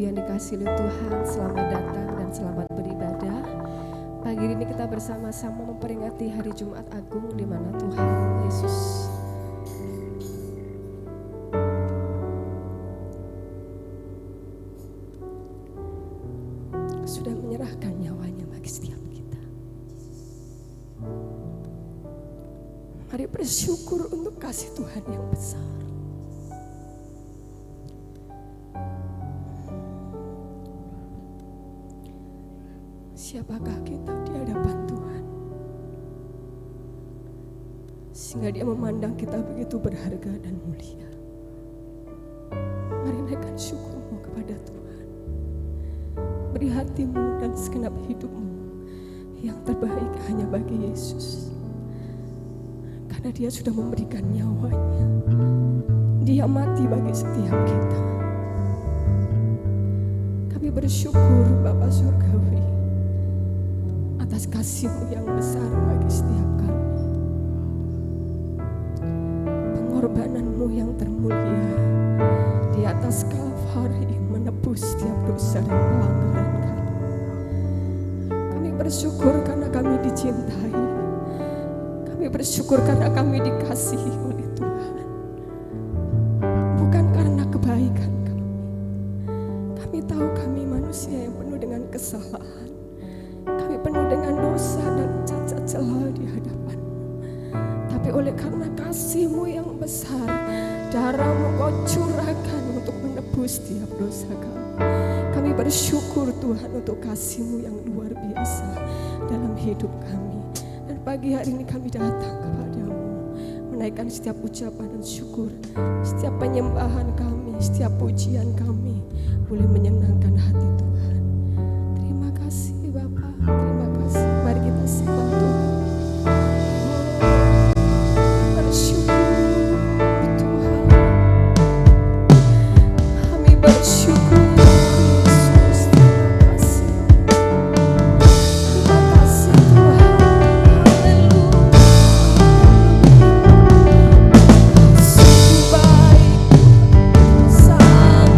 yang dikasihi oleh Tuhan, selamat datang dan selamat beribadah. Pagi ini kita bersama-sama memperingati hari Jumat Agung di mana Tuhan Yesus sudah menyerahkan nyawanya bagi setiap kita. Mari bersyukur untuk kasih Tuhan yang besar. Siapakah kita di hadapan Tuhan sehingga Dia memandang kita begitu berharga dan mulia. Mari naikkan syukurmu kepada Tuhan. Beri hatimu dan segenap hidupmu yang terbaik hanya bagi Yesus, karena Dia sudah memberikan nyawanya. Dia mati bagi setiap kita. Kami bersyukur Bapa Surgawi atas kasih-Mu yang besar bagi setiap kami. Pengorbanan-Mu yang termulia di atas Kalvari menebus setiap dosa dan pelanggaran kami. Kami bersyukur karena kami dicintai. Kami bersyukur karena kami dikasihi oleh Tuhan. Bukan karena kebaikan kami. Kami tahu kami manusia yang penuh dengan kesalahan. Kami penuh dengan dosa dan cacat celah di hadapan-Mu. Tapi oleh karena kasih-Mu yang besar, darah-Mu Kau curahkan untuk menebus setiap dosa kami. Kami bersyukur Tuhan untuk kasih-Mu yang luar biasa dalam hidup kami. Dan pagi hari ini kami datang kepada-Mu, menaikkan setiap ucapan dan syukur, setiap penyembahan kami, setiap pujian kami boleh menyenangkan hati Tuhan. Terima kasih Bapa, terima kasih. Mari kita sembah Tuhan. Bersyukur Tuhan. Kami bersyukur Yesus. Terima kasih. Terima kasih Tuhan. Haleluya. Sungguh baik, sangat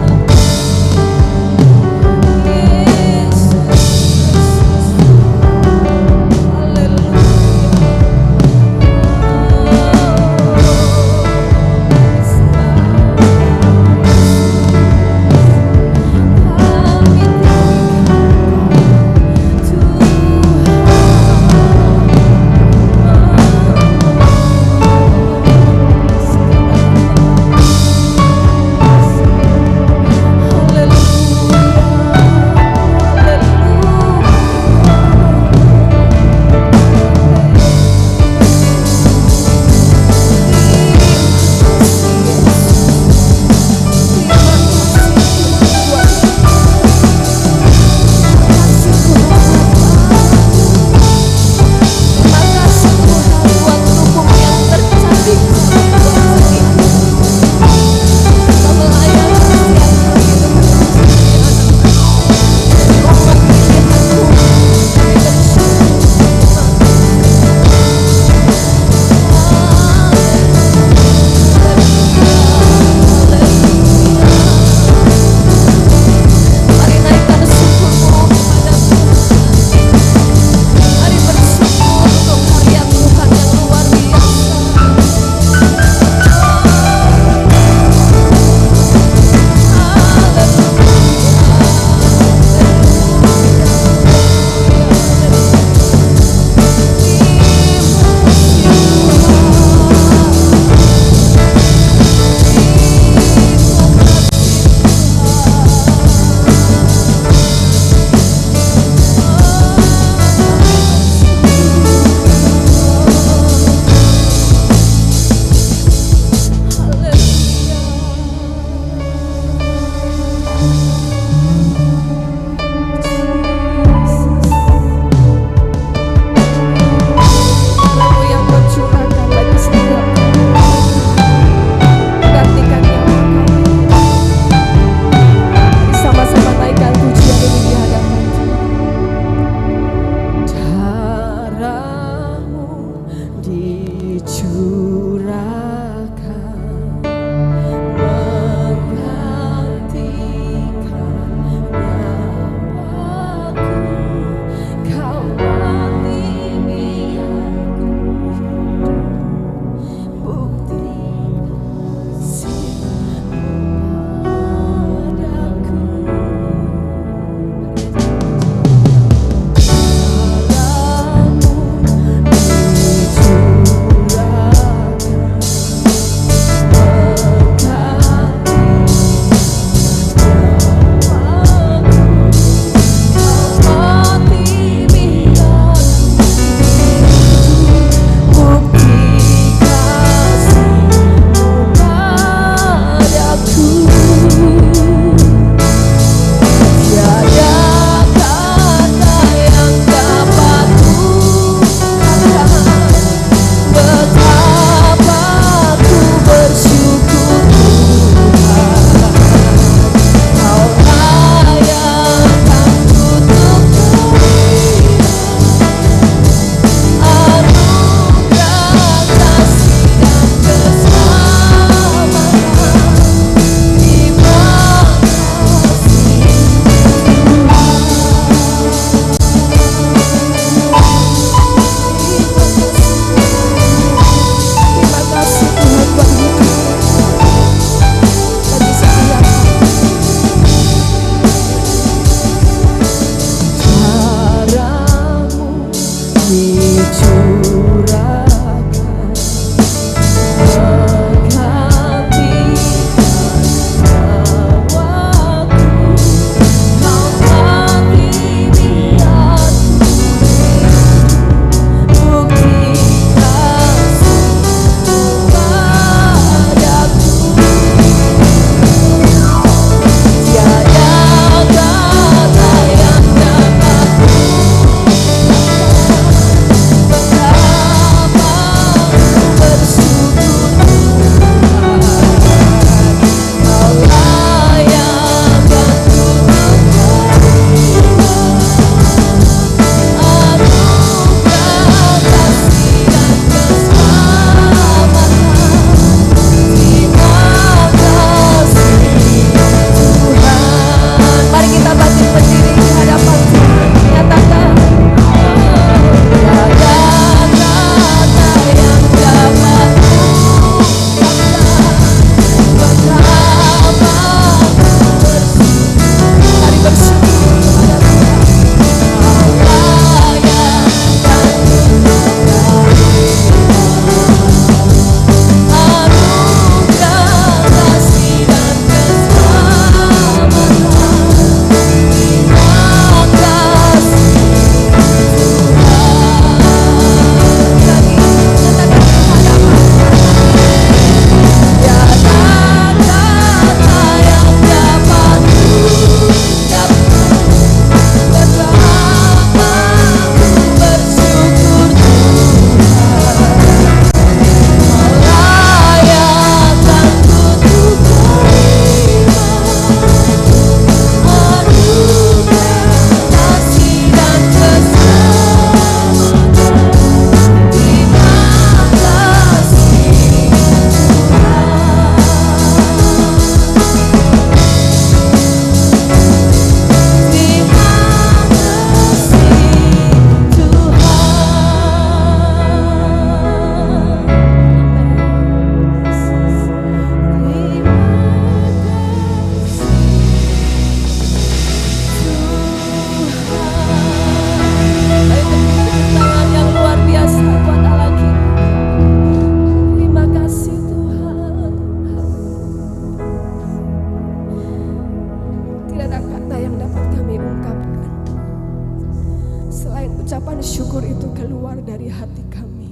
syukur itu keluar dari hati kami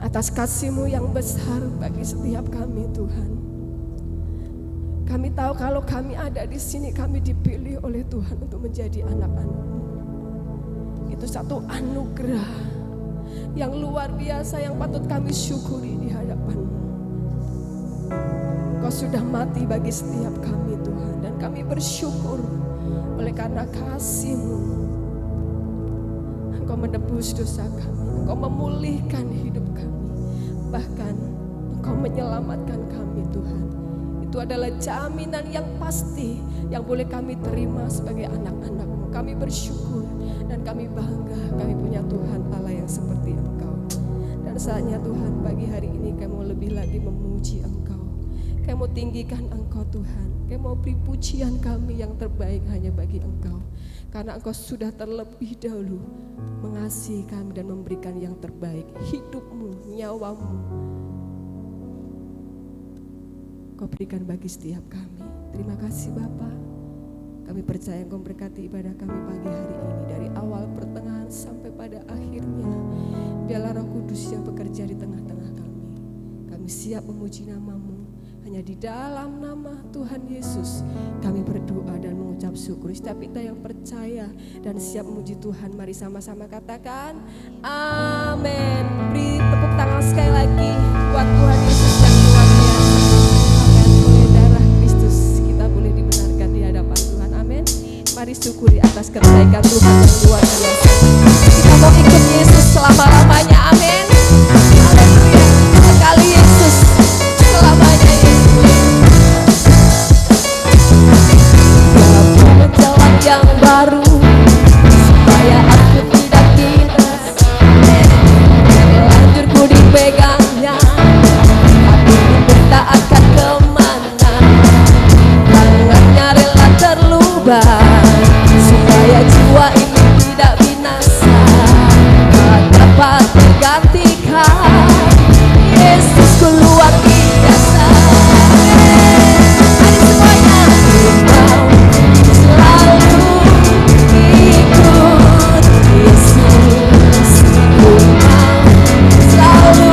atas kasih-Mu yang besar bagi setiap kami, Tuhan. Kami tahu kalau kami ada di sini, kami dipilih oleh Tuhan untuk menjadi anak-anak-Mu. Itu satu anugerah yang luar biasa yang patut kami syukuri di hadapan-Mu. Kau sudah mati bagi setiap kami, Tuhan, dan kami bersyukur oleh karena kasih-Mu. Engkau menebus dosa kami, Engkau memulihkan hidup kami, bahkan Engkau menyelamatkan kami, Tuhan. Itu adalah jaminan yang pasti yang boleh kami terima sebagai anak-anak-Mu. Kami bersyukur dan kami bangga kami punya Tuhan Allah yang seperti Engkau. Dan saatnya Tuhan, pagi hari ini kami mau lebih lagi memuji Engkau. Kami mau tinggikan Engkau, Tuhan. Kami mau beri pujian kami yang terbaik hanya bagi Engkau. Karena Engkau sudah terlebih dahulu mengasihi kami dan memberikan yang terbaik, hidup-Mu, nyawa-Mu. Kau berikan bagi setiap kami. Terima kasih Bapa. Kami percaya Engkau berkati ibadah kami pagi hari ini dari awal pertengahan sampai pada akhirnya. Biarlah Roh Kudus yang bekerja di tengah-tengah kami. Kami siap memuji nama-Mu. Hanya di dalam nama Tuhan Yesus kami berdoa dan mengucap syukur. Setiap kita yang percaya dan siap memuji Tuhan, mari sama-sama katakan amin. Beri tepuk tangan sekali lagi buat Tuhan Yesus yang luar biasa. Amin. Oleh darah Kristus kita boleh dibenarkan di hadapan Tuhan. Amin. Mari syukuri atas kebaikan Tuhan yang luar biasa. Kita mau ikut Yesus selama-lamanya. Amin. Haleluya. Sekali Yesus, selamanya Yesus. Menjawab yang baru supaya aku tidak binasa. Lanjutku dipegangnya, aku tak akan kemana. Tangannya rela terlubang supaya jiwa ini tidak binasa, tak dapat tergantikan. Yesusku luar biasa. Mari semuanya, mau selalu ikut Yesus. Ku mau selalu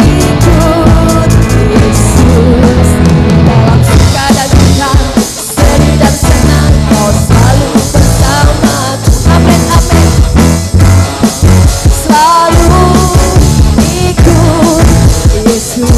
ikut Yesus. Dalam suka dan duka, sedih dan senang, Kau selalu bersamaku. Amin, amin. Selalu ikut Yesus.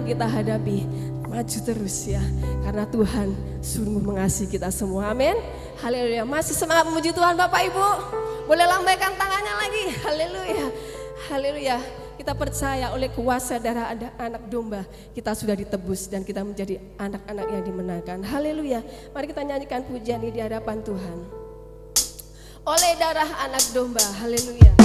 yang kita hadapi, maju terus ya, karena Tuhan sungguh mengasihi kita semua. Amin. Haleluya. Masih semangat memuji Tuhan Bapak Ibu? Boleh lambaikan tangannya lagi. Haleluya. Haleluya. Kita percaya oleh kuasa darah anak domba kita sudah ditebus dan kita menjadi anak-anak yang dimenangkan. Haleluya. Mari kita nyanyikan pujian ini di hadapan Tuhan. Oleh darah anak domba. Haleluya.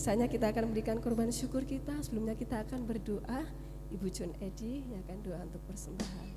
Saatnya kita akan memberikan korban syukur kita. Sebelumnya kita akan berdoa. Ibu Jun Edi yang akan doa untuk persembahan.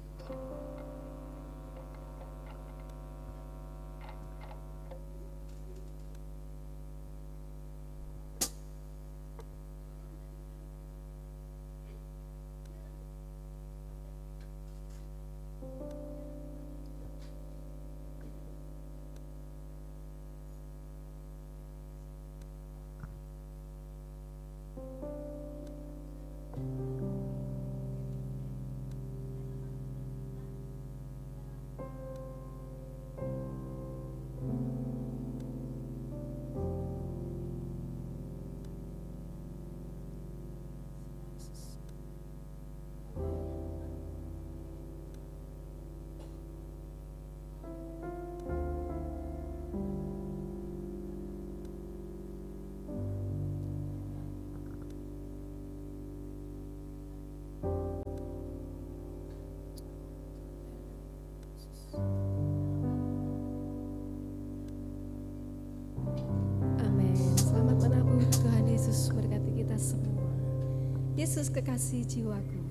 Yesus kekasih jiwaku.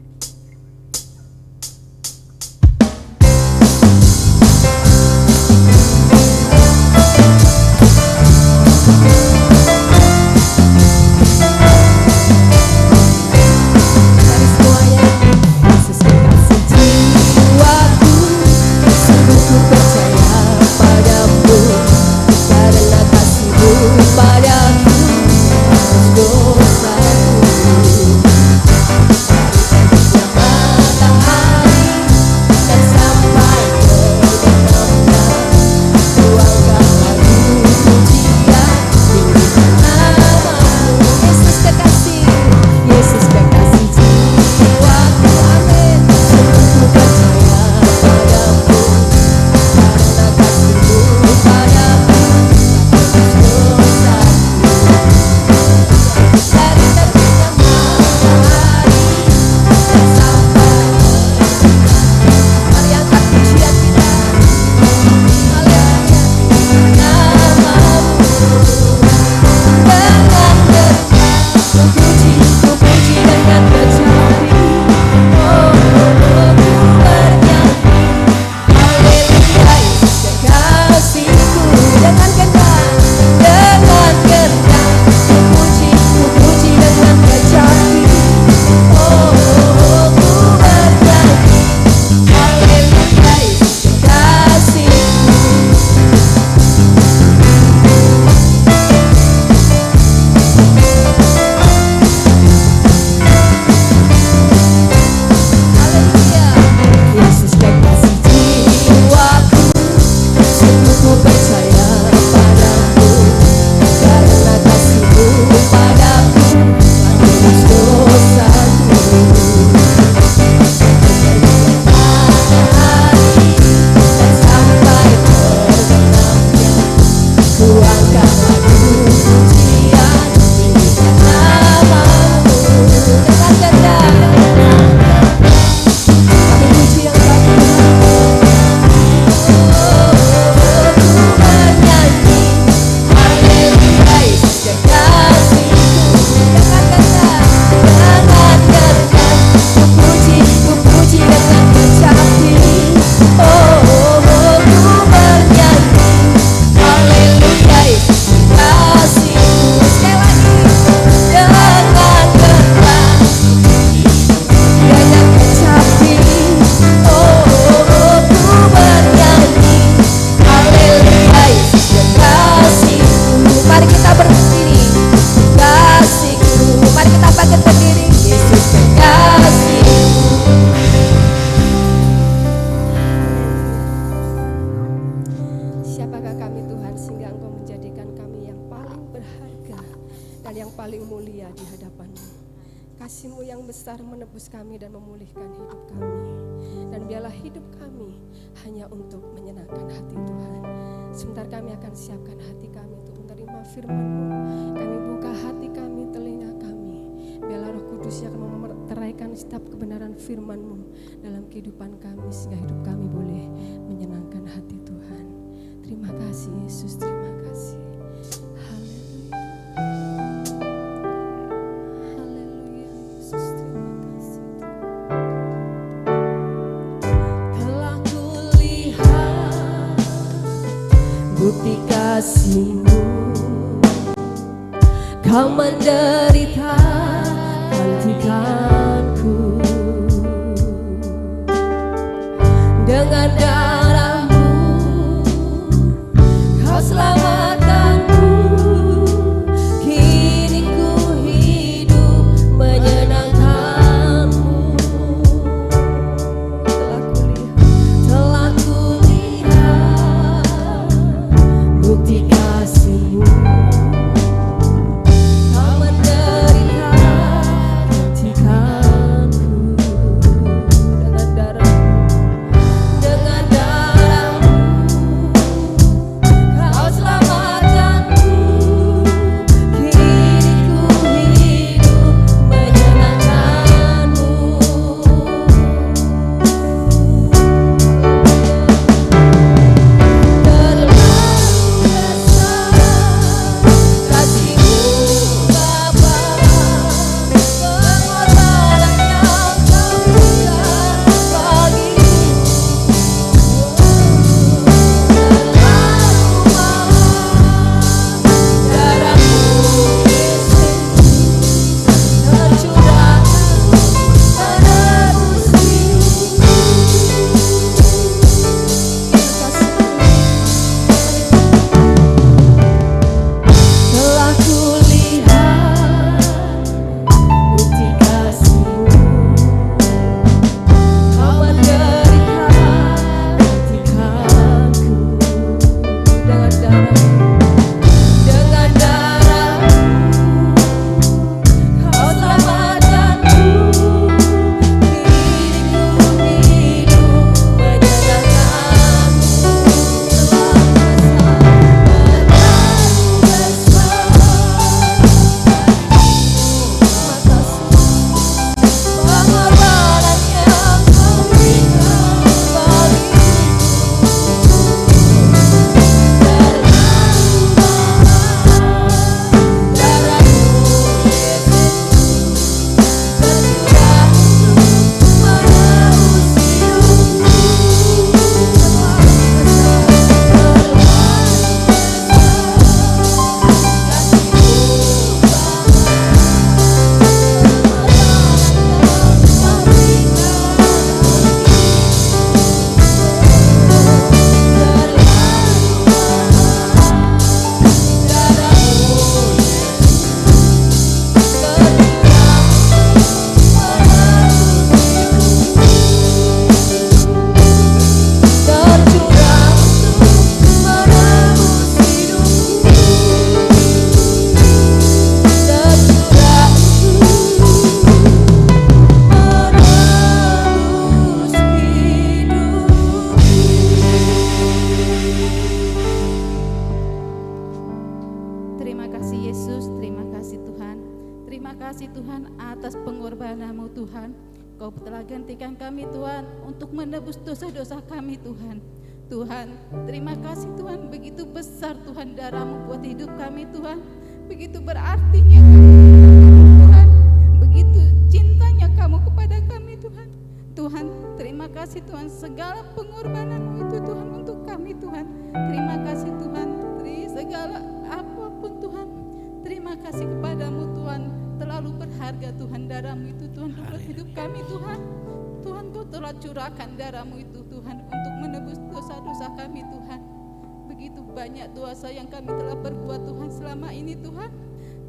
Kasih-Mu yang besar menebus kami dan memulihkan hidup kami. Dan biarlah hidup kami hanya untuk menyenangkan hati Tuhan. Sebentar kami akan siapkan hati kami untuk menerima firman-Mu. Kami buka hati kami, telinga kami. Biarlah Roh Kudus yang akan meteraikan setiap kebenaran firman-Mu dalam kehidupan kami, sehingga hidup kami boleh menyenangkan hati Tuhan. Terima kasih Yesus, terima kasih. Bukti kasih-Mu, Kau menderita gantikanku. Dengan darah-Mu Kau selamatkanku. Kini ku hidup Terima kasih Tuhan atas pengorbanan-Mu Tuhan. Kau telah gantikan kami Tuhan untuk menebus dosa-dosa kami Tuhan. Tuhan, terima kasih Tuhan, begitu besar Tuhan darah-Mu buat hidup kami Tuhan. Begitu berartinya Tuhan, begitu cintanya Kamu kepada kami Tuhan. Tuhan, terima kasih Tuhan, segala pengorbanan-Mu itu Tuhan untuk kami Tuhan. Terima kasih Tuhan, segala apapun Tuhan. Terima kasih kepadamu Tuhan, terlalu berharga Tuhan darah-Mu itu Tuhan untuk hidup kami Tuhan. Tuhan, Kau telah curahkan darah-Mu itu Tuhan untuk menebus dosa-dosa kami Tuhan. Begitu banyak dosa yang kami telah berbuat Tuhan selama ini Tuhan.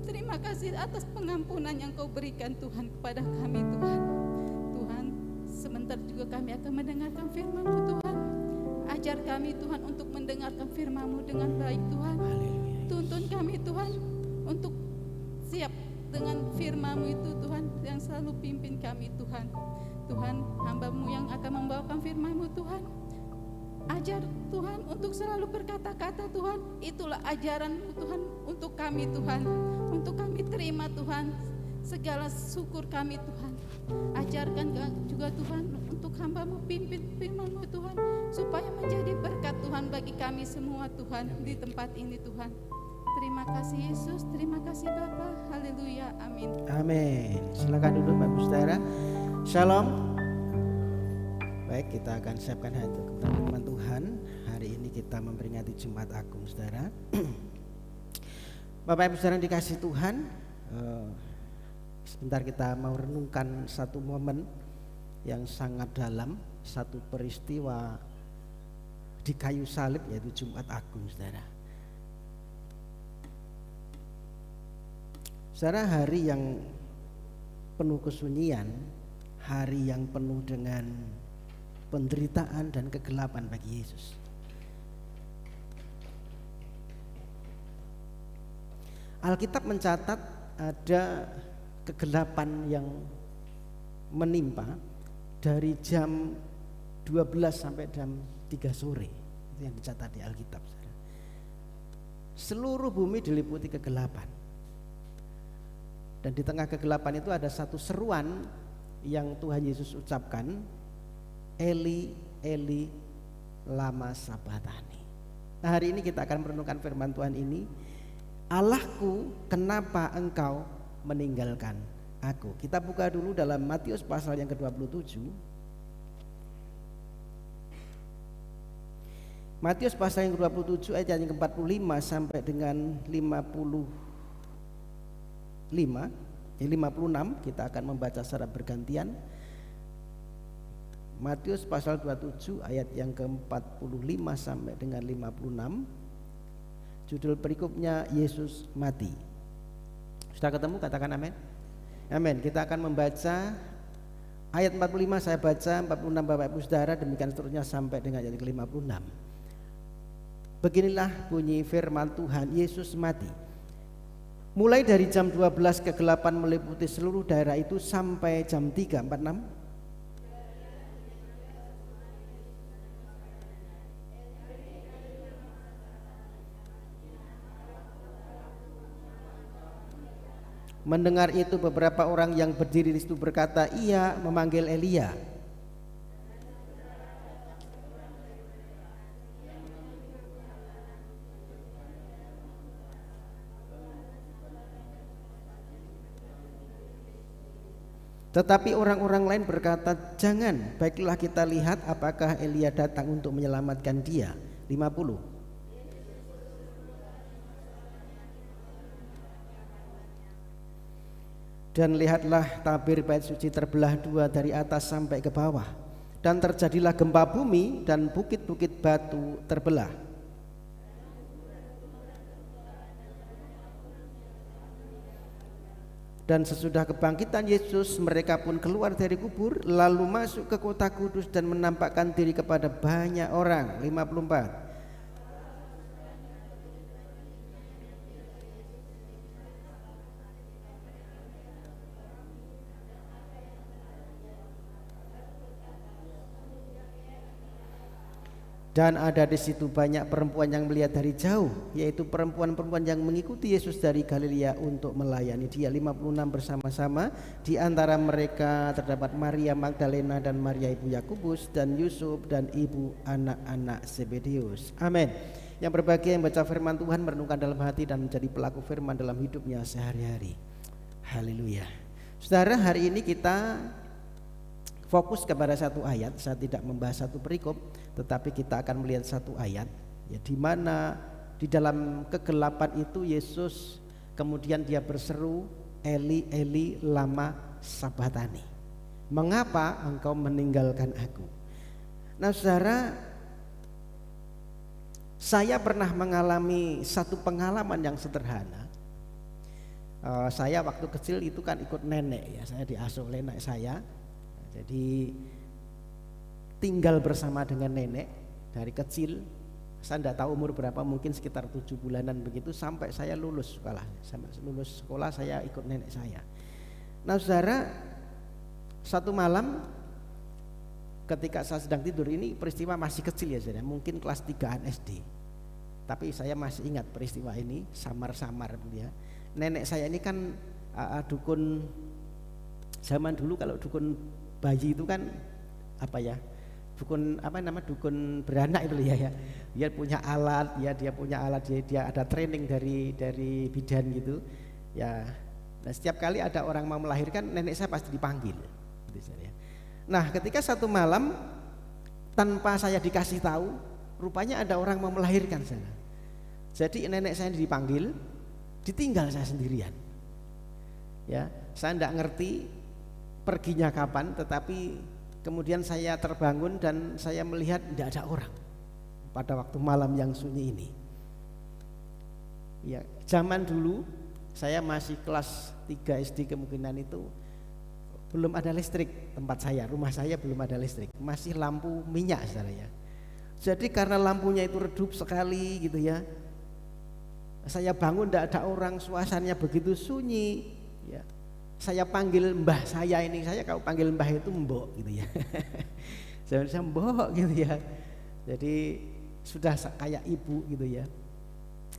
Terima kasih atas pengampunan yang Kau berikan Tuhan kepada kami Tuhan. Tuhan, sebentar juga kami akan mendengarkan firman-Mu Tuhan. Ajar kami Tuhan untuk mendengarkan firman-Mu dengan baik Tuhan. Tuntun kami Tuhan untuk siap dengan firman-Mu itu Tuhan, yang selalu pimpin kami Tuhan. Tuhan, hamba-Mu yang akan membawakan firman-Mu Tuhan, ajar Tuhan untuk selalu berkata-kata Tuhan. Itulah ajaran-Mu Tuhan untuk kami Tuhan, untuk kami terima Tuhan segala syukur kami Tuhan. Ajarkan juga Tuhan untuk hamba-Mu, pimpin firman-Mu Tuhan, supaya menjadi berkat Tuhan bagi kami semua Tuhan di tempat ini Tuhan. Terima kasih Yesus, terima kasih Bapa. Haleluya, amin. Amin. Silakan duduk Bapak Ibu Saudara. Shalom. Baik, kita akan siapkan hati kepada firman Tuhan. Hari ini kita memperingati Jumat Agung Saudara. Bapak Ibu Saudara dikasih Tuhan, sebentar kita mau renungkan satu momen yang sangat dalam, satu peristiwa di kayu salib, yaitu Jumat Agung Saudara. Saudara, hari yang penuh kesunyian, hari yang penuh dengan penderitaan dan kegelapan bagi Yesus. Alkitab mencatat ada kegelapan yang menimpa dari jam 12 sampai jam 3 sore. Itu yang dicatat di Alkitab. Seluruh bumi diliputi kegelapan. Dan di tengah kegelapan itu ada satu seruan yang Tuhan Yesus ucapkan, Eli, Eli, lama sabachthani. Nah, hari ini kita akan merenungkan firman Tuhan ini. Allahku, kenapa engkau meninggalkan aku? Kita buka dulu dalam Matius pasal yang ke-27. Matius pasal yang ke-27 ayat yang ke-45 sampai dengan 56, kita akan membaca secara bergantian. Matius pasal 27 ayat yang ke-45 sampai dengan 56. Judul berikutnya Yesus mati. Sudah ketemu? Katakan amin. Amin. Kita akan membaca ayat 45 saya baca, 46 Bapak Ibu Saudara, demikian seterusnya sampai dengan ayat ke-56. Beginilah bunyi firman Tuhan, Yesus mati. Mulai dari jam 12 kegelapan meliputi seluruh daerah itu sampai jam 3:46. Mendengar itu beberapa orang yang berdiri di situ berkata, ia memanggil Elia. Tetapi orang-orang lain berkata, jangan, baiklah kita lihat apakah Elia datang untuk menyelamatkan dia. 50. Dan lihatlah tabir bait suci terbelah dua dari atas sampai ke bawah. Dan terjadilah gempa bumi dan bukit-bukit batu terbelah. Dan sesudah kebangkitan Yesus, mereka pun keluar dari kubur, lalu masuk ke kota kudus dan menampakkan diri kepada banyak orang. 54. Dan ada di situ banyak perempuan yang melihat dari jauh, yaitu perempuan-perempuan yang mengikuti Yesus dari Galilea untuk melayani Dia. 56 bersama-sama. Di antara mereka terdapat Maria Magdalena dan Maria ibu Yakobus dan Yusuf dan ibu anak-anak Zebedeus. Amin. Yang berbahagia yang baca firman Tuhan, merenungkan dalam hati dan menjadi pelaku firman dalam hidupnya sehari-hari. Haleluya. Saudara, hari ini kita fokus kepada satu ayat. Saya tidak membahas satu perikop, tetapi kita akan melihat satu ayat, ya, di mana di dalam kegelapan itu Yesus kemudian Dia berseru, Eli Eli lama sabatani, mengapa engkau meninggalkan aku? Nah saudara, saya pernah mengalami satu pengalaman yang sederhana. Saya waktu kecil itu kan ikut nenek, ya, saya diasuh oleh nenek saya. Jadi tinggal bersama dengan nenek dari kecil. Saya tidak tahu umur berapa, mungkin sekitar 7 bulanan begitu, sampai saya lulus sekolah. Sampai lulus sekolah saya ikut nenek saya. Nah saudara, satu malam ketika saya sedang tidur, ini peristiwa masih kecil ya saudara, mungkin kelas 3an SD. Tapi saya masih ingat peristiwa ini samar-samar ya. Nenek saya ini kan dukun zaman dulu. Kalau dukun bayi itu kan apa ya, dukun beranak itu ya. Dia punya alat, dia punya alat, dia ada training dari bidan gitu ya. Nah setiap kali ada orang mau melahirkan, nenek saya pasti dipanggil gitu, ya. Nah ketika satu malam tanpa saya dikasih tahu, rupanya ada orang mau melahirkan sana. Jadi nenek saya dipanggil, ditinggal saya sendirian ya. Saya tidak ngerti perginya kapan, tetapi kemudian saya terbangun dan saya melihat tidak ada orang pada waktu malam yang sunyi ini. Ya, zaman dulu saya masih kelas 3 SD, kemungkinan itu belum ada listrik tempat saya, rumah saya belum ada listrik, masih lampu minyak saudara ya. Jadi karena lampunya itu redup sekali gitu ya, saya bangun tidak ada orang, suasananya begitu sunyi ya. Saya panggil mbah saya ini, saya kalau panggil mbah itu mbok gitu ya. Saya mbok gitu ya. Jadi sudah kayak ibu gitu ya.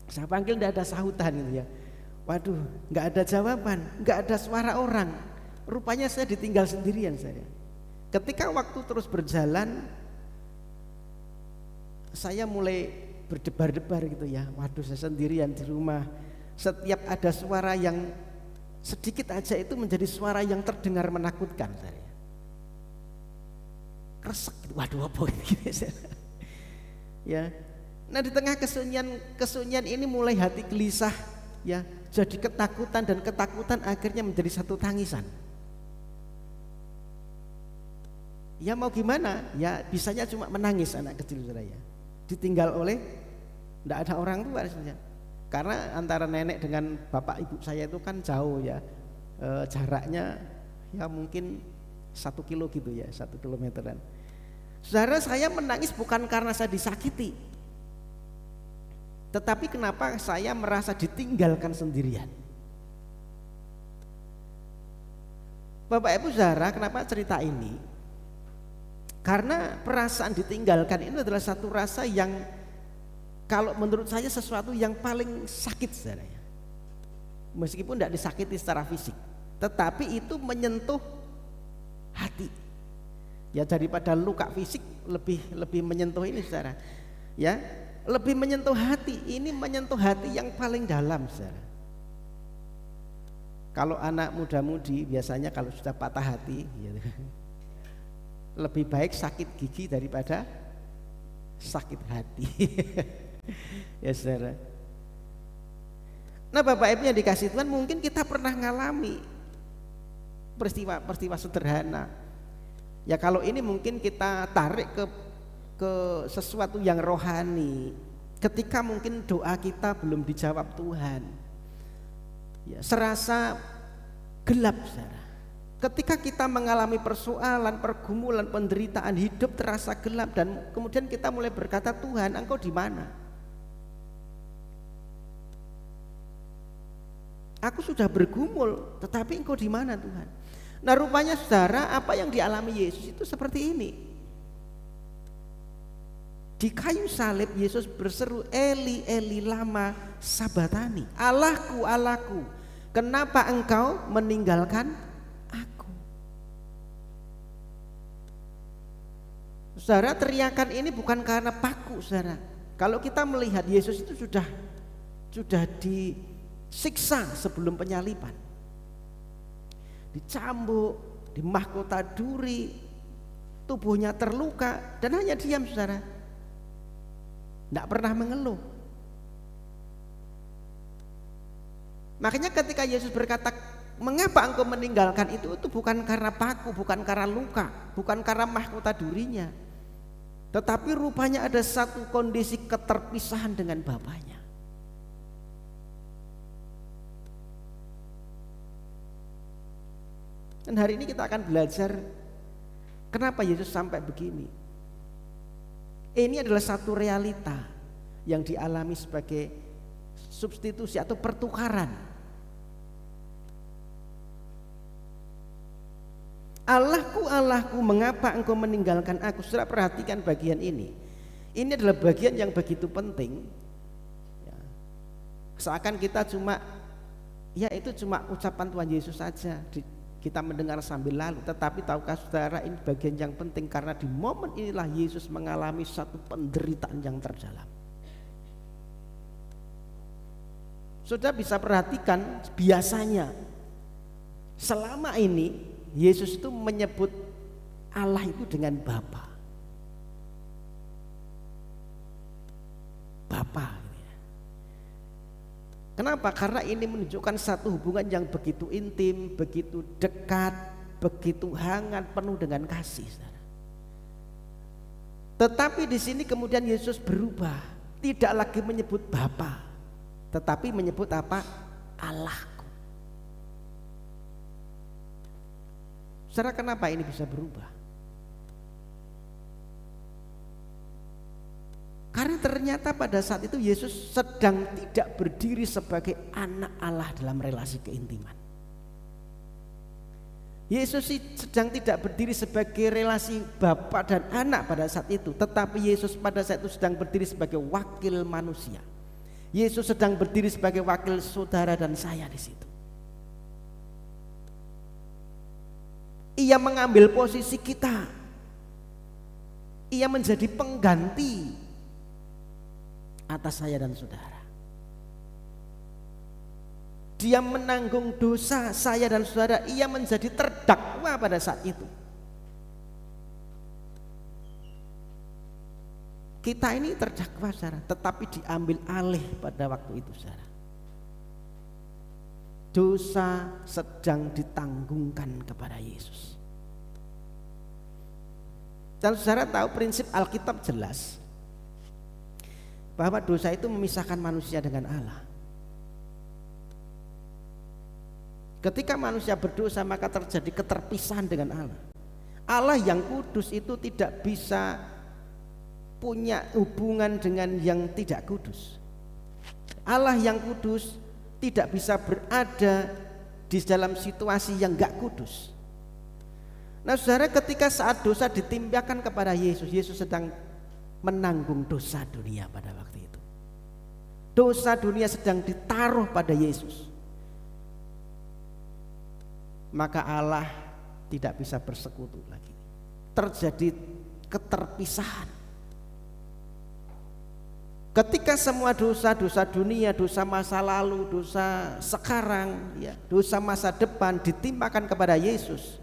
Saya panggil tidak ada sahutan gitu ya. Waduh, nggak ada jawaban, nggak ada suara orang. Rupanya saya ditinggal sendirian saya. Ketika waktu terus berjalan, saya mulai berdebar-debar gitu ya. Waduh, saya sendirian di rumah. Setiap ada suara yang sedikit aja itu menjadi suara yang terdengar menakutkan saya. Kresek gitu, waduh apa gitu ya. Nah di tengah kesunyian ini mulai hati gelisah ya, jadi ketakutan, dan ketakutan akhirnya menjadi satu tangisan. Ya mau gimana? Ya bisanya cuma menangis anak kecil saya. Ditinggal oleh tidak ada orang tua sebenarnya. Karena antara nenek dengan bapak ibu saya itu kan jauh ya, jaraknya ya mungkin 1 kilo gitu ya, 1 kilometeran. Saudara, saya menangis bukan karena saya disakiti, tetapi kenapa saya merasa ditinggalkan sendirian. Bapak ibu saudara, kenapa cerita ini? Karena perasaan ditinggalkan ini adalah satu rasa yang kalau menurut saya sesuatu yang paling sakit saudara ya. Meskipun tidak disakiti secara fisik, tetapi itu menyentuh hati. Ya daripada luka fisik lebih menyentuh ini saudara. Ya, lebih menyentuh hati. Ini menyentuh hati yang paling dalam saudara. Kalau anak muda-mudi biasanya kalau sudah patah hati ya, lebih baik sakit gigi daripada sakit hati. Ya saudara. Nah Bapak Ibu yang dikasih Tuhan, mungkin kita pernah ngalami peristiwa sederhana. Ya kalau ini mungkin kita tarik ke sesuatu yang rohani. Ketika mungkin doa kita belum dijawab Tuhan. Ya, serasa gelap saudara. Ketika kita mengalami persoalan, pergumulan, penderitaan, hidup terasa gelap, dan kemudian kita mulai berkata, Tuhan Engkau di mana? Aku sudah bergumul, tetapi Engkau di mana Tuhan? Nah rupanya saudara, apa yang dialami Yesus itu seperti ini. Di kayu salib Yesus berseru, Eli Eli lama sabatani, Allahku Allahku, kenapa engkau meninggalkan aku? Saudara, teriakan ini bukan karena paku, saudara. Kalau kita melihat Yesus itu sudah disiksa sebelum penyaliban, dicambuk, dimahkota duri, tubuhnya terluka, dan hanya diam, saudara. Tidak pernah mengeluh. Makanya ketika Yesus berkata, mengapa engkau meninggalkan itu bukan karena paku, bukan karena luka, bukan karena mahkota durinya, tetapi rupanya ada satu kondisi keterpisahan dengan Bapaknya. Dan hari ini kita akan belajar kenapa Yesus sampai begini. Ini adalah satu realita yang dialami sebagai substitusi atau pertukaran. Allahku, Allahku, mengapa engkau meninggalkan aku? Saudara, perhatikan bagian ini. Ini adalah bagian yang begitu penting. Seakan kita cuma ucapan Tuhan Yesus saja. Kita mendengar sambil lalu, tetapi tahukah saudara, ini bagian yang penting karena di momen inilah Yesus mengalami satu penderitaan yang terdalam. Saudara bisa perhatikan, biasanya selama ini Yesus itu menyebut Allah itu dengan Bapa. Bapa. Kenapa? Karena ini menunjukkan satu hubungan yang begitu intim, begitu dekat, begitu hangat, penuh dengan kasih. Tetapi di sini kemudian Yesus berubah, tidak lagi menyebut Bapa, tetapi menyebut apa? Allahku. Saudara, kenapa ini bisa berubah? Karena ternyata pada saat itu Yesus sedang tidak berdiri sebagai anak Allah dalam relasi keintiman. Yesus sedang tidak berdiri sebagai relasi Bapa dan anak pada saat itu, tetapi Yesus pada saat itu sedang berdiri sebagai wakil manusia. Yesus sedang berdiri sebagai wakil saudara dan saya di situ. Ia mengambil posisi kita. Ia menjadi pengganti atas saya dan saudara. Dia menanggung dosa saya dan saudara. Ia menjadi terdakwa pada saat itu. Kita ini terdakwa, saudara, tetapi diambil alih pada waktu itu, saudara. Dosa sedang ditanggungkan kepada Yesus. Dan saudara tahu prinsip Alkitab jelas bahwa dosa itu memisahkan manusia dengan Allah. Ketika manusia berdosa maka terjadi keterpisahan dengan Allah. Allah yang kudus itu tidak bisa punya hubungan dengan yang tidak kudus. Allah yang kudus tidak bisa berada di dalam situasi yang gak kudus. Nah saudara, ketika saat dosa ditimpakan kepada Yesus, Yesus sedang menanggung dosa dunia pada waktu itu. Dosa dunia sedang ditaruh pada Yesus. Maka Allah tidak bisa bersekutu lagi. Terjadi keterpisahan. Ketika semua dosa dunia, dosa masa lalu, dosa sekarang, dosa masa depan ditimpakan kepada Yesus,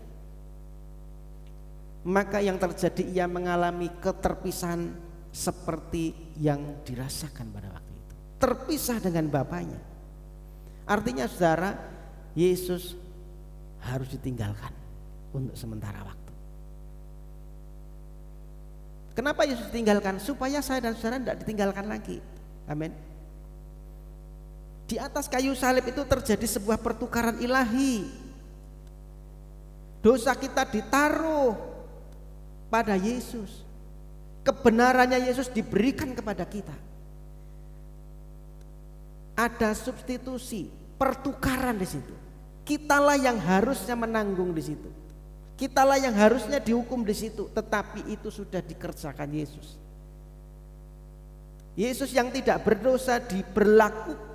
maka yang terjadi ia mengalami keterpisahan seperti yang dirasakan pada waktu itu. Terpisah dengan Bapaknya. Artinya saudara, Yesus harus ditinggalkan untuk sementara waktu. Kenapa Yesus ditinggalkan? Supaya saya dan saudara tidak ditinggalkan lagi. Amin. Di atas kayu salib itu terjadi sebuah pertukaran ilahi. Dosa kita ditaruh pada Yesus. Kebenarannya Yesus diberikan kepada kita. Ada substitusi, pertukaran di situ. Kitalah yang harusnya menanggung di situ. Kitalah yang harusnya dihukum di situ, tetapi itu sudah dikerjakan Yesus. Yesus yang tidak berdosa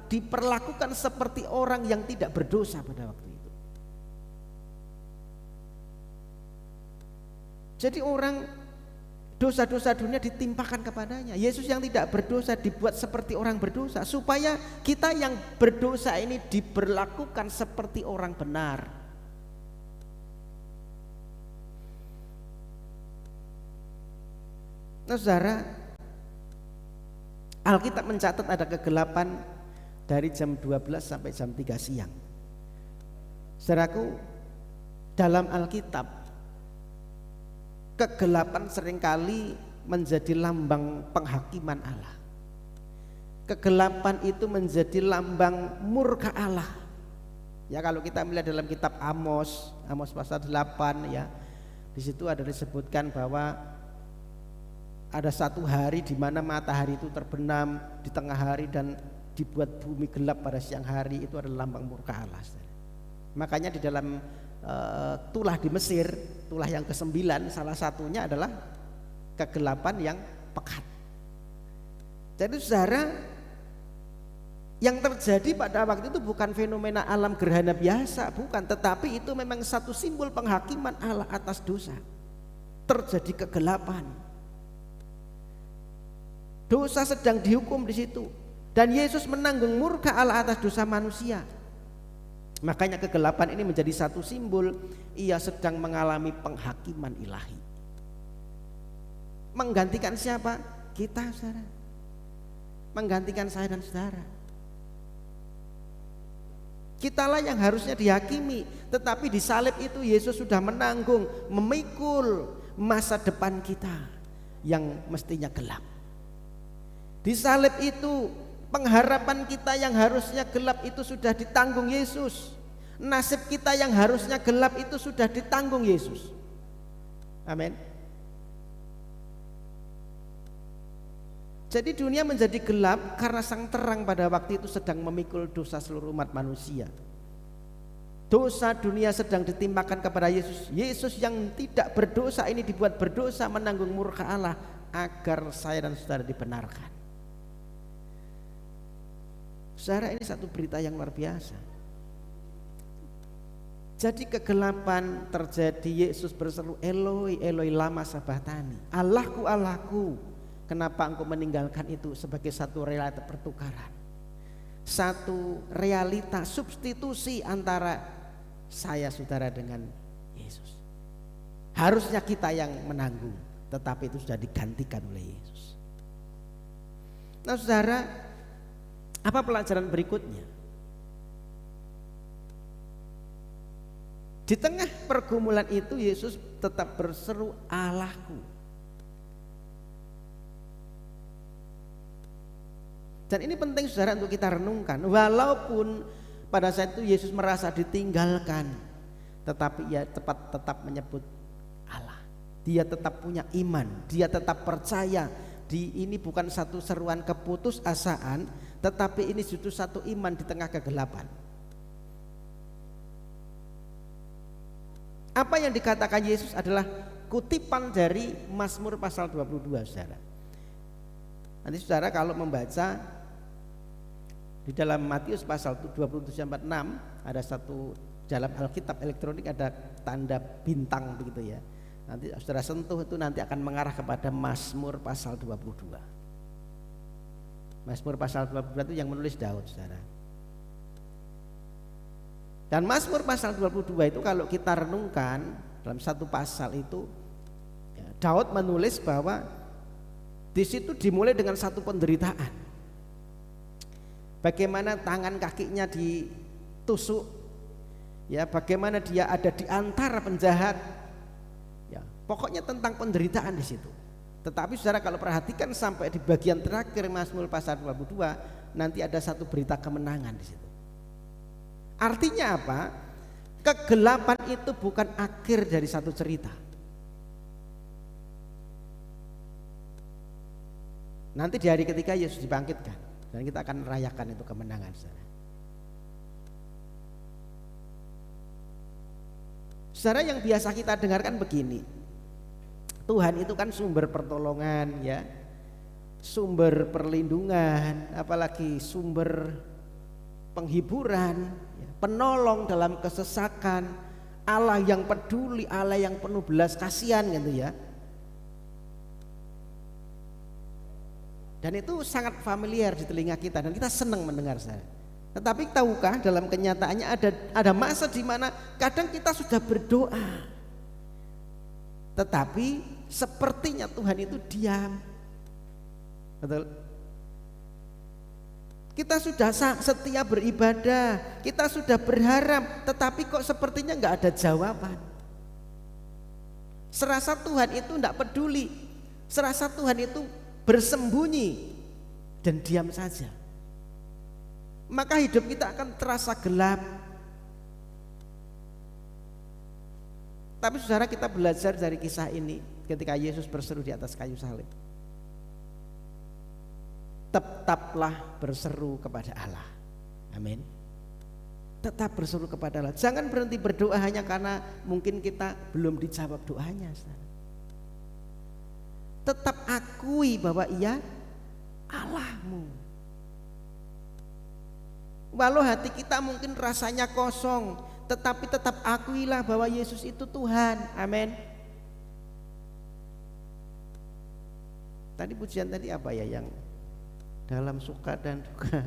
diperlakukan seperti orang yang tidak berdosa pada waktu itu. Jadi orang dosa-dosa dunia ditimpakan kepadanya. Yesus yang tidak berdosa dibuat seperti orang berdosa, supaya kita yang berdosa ini diperlakukan seperti orang benar. Nah, saudara, Alkitab mencatat ada kegelapan dari jam 12 sampai jam 3 siang. Saudaraku, dalam Alkitab kegelapan seringkali menjadi lambang penghakiman Allah. Kegelapan itu menjadi lambang murka Allah. Ya, kalau kita melihat dalam kitab Amos pasal 8 ya, di situ ada disebutkan bahwa ada satu hari di mana matahari itu terbenam di tengah hari dan dibuat bumi gelap pada siang hari. Itu adalah lambang murka Allah. Makanya di dalam tulah di Mesir, tulah yang ke-9, salah satunya adalah kegelapan yang pekat. Jadi saudara, yang terjadi pada waktu itu bukan fenomena alam gerhana biasa, bukan, tetapi itu memang satu simbol penghakiman Allah atas dosa. Terjadi kegelapan. Dosa sedang dihukum di situ, dan Yesus menanggung murka Allah atas dosa manusia. Makanya kegelapan ini menjadi satu simbol ia sedang mengalami penghakiman ilahi. Menggantikan siapa? Kita, saudara. Menggantikan saya dan saudara. Kitalah yang harusnya dihakimi, tetapi di salib itu Yesus sudah menanggung, memikul masa depan kita yang mestinya gelap. Di salib itu pengharapan kita yang harusnya gelap itu sudah ditanggung Yesus. Nasib kita yang harusnya gelap itu sudah ditanggung Yesus. Amin. Jadi dunia menjadi gelap karena sang terang pada waktu itu sedang memikul dosa seluruh umat manusia. Dosa dunia sedang ditimpakan kepada Yesus. Yesus yang tidak berdosa ini dibuat berdosa, menanggung murka Allah agar saya dan saudara dibenarkan. Saudara, ini satu berita yang luar biasa. Jadi kegelapan terjadi, Yesus berseru, Eloi, Eloi lama sabachthani, Allahku, Allahku, kenapa engkau meninggalkan itu, sebagai satu realita pertukaran, satu realita substitusi antara saya saudara dengan Yesus. Harusnya kita yang menanggung, tetapi itu sudah digantikan oleh Yesus. Nah saudara, apa pelajaran berikutnya? Di tengah pergumulan itu Yesus tetap berseru, Allahku. Dan ini penting saudara untuk kita renungkan. Walaupun pada saat itu Yesus merasa ditinggalkan, tetapi ia tetap menyebut Allah. Dia tetap punya iman, dia tetap percaya. Ini bukan satu seruan keputusasaan, tetapi ini justru satu iman di tengah kegelapan. Apa yang dikatakan Yesus adalah kutipan dari Mazmur pasal 22, saudara. Nanti saudara kalau membaca di dalam Matius pasal 27-46, ada satu dalam Alkitab elektronik ada tanda bintang begitu ya. Nanti saudara sentuh itu nanti akan mengarah kepada Mazmur pasal 22. Mazmur pasal 22 itu yang menulis Daud, saudara. Dan Mazmur pasal 22 itu kalau kita renungkan dalam satu pasal itu, ya, Daud menulis bahwa di situ dimulai dengan satu penderitaan. Bagaimana tangan kakinya ditusuk, ya, bagaimana dia ada di antara penjahat, ya, pokoknya tentang penderitaan di situ. Tetapi saudara kalau perhatikan sampai di bagian terakhir Mazmur pasal 22, nanti ada satu berita kemenangan di situ. Artinya apa? Kegelapan itu bukan akhir dari satu cerita. Nanti di hari ketiga Yesus dibangkitkan dan kita akan merayakan itu kemenangan, saudara. Saudara, yang biasa kita dengarkan begini, Tuhan itu kan sumber pertolongan, ya. sumber perlindungan, apalagi sumber penghiburan, penolong dalam kesesakan, Allah yang peduli, Allah yang penuh belas kasihan gitu ya. Dan itu sangat familiar di telinga kita dan kita senang mendengar saya. Tetapi tahukah dalam kenyataannya ada masa di mana kadang kita sudah berdoa, tetapi sepertinya Tuhan itu diam. Betul? Kita sudah setia beribadah, kita sudah berharap, tetapi kok sepertinya nggak ada jawaban. Serasa Tuhan itu nggak peduli, serasa Tuhan itu bersembunyi dan diam saja. Maka hidup kita akan terasa gelap. Tapi saudara, kita belajar dari kisah ini ketika Yesus berseru di atas kayu salib. Tetaplah berseru kepada Allah. Amin. Tetap berseru kepada Allah. Jangan berhenti berdoa hanya karena mungkin kita belum dijawab doanya, saudara. Tetap akui bahwa Ia Allahmu. Walau hati kita mungkin rasanya kosong, tetapi tetap akuilah bahwa Yesus itu Tuhan. Amin. Tadi pujian tadi apa ya, yang dalam suka dan duka,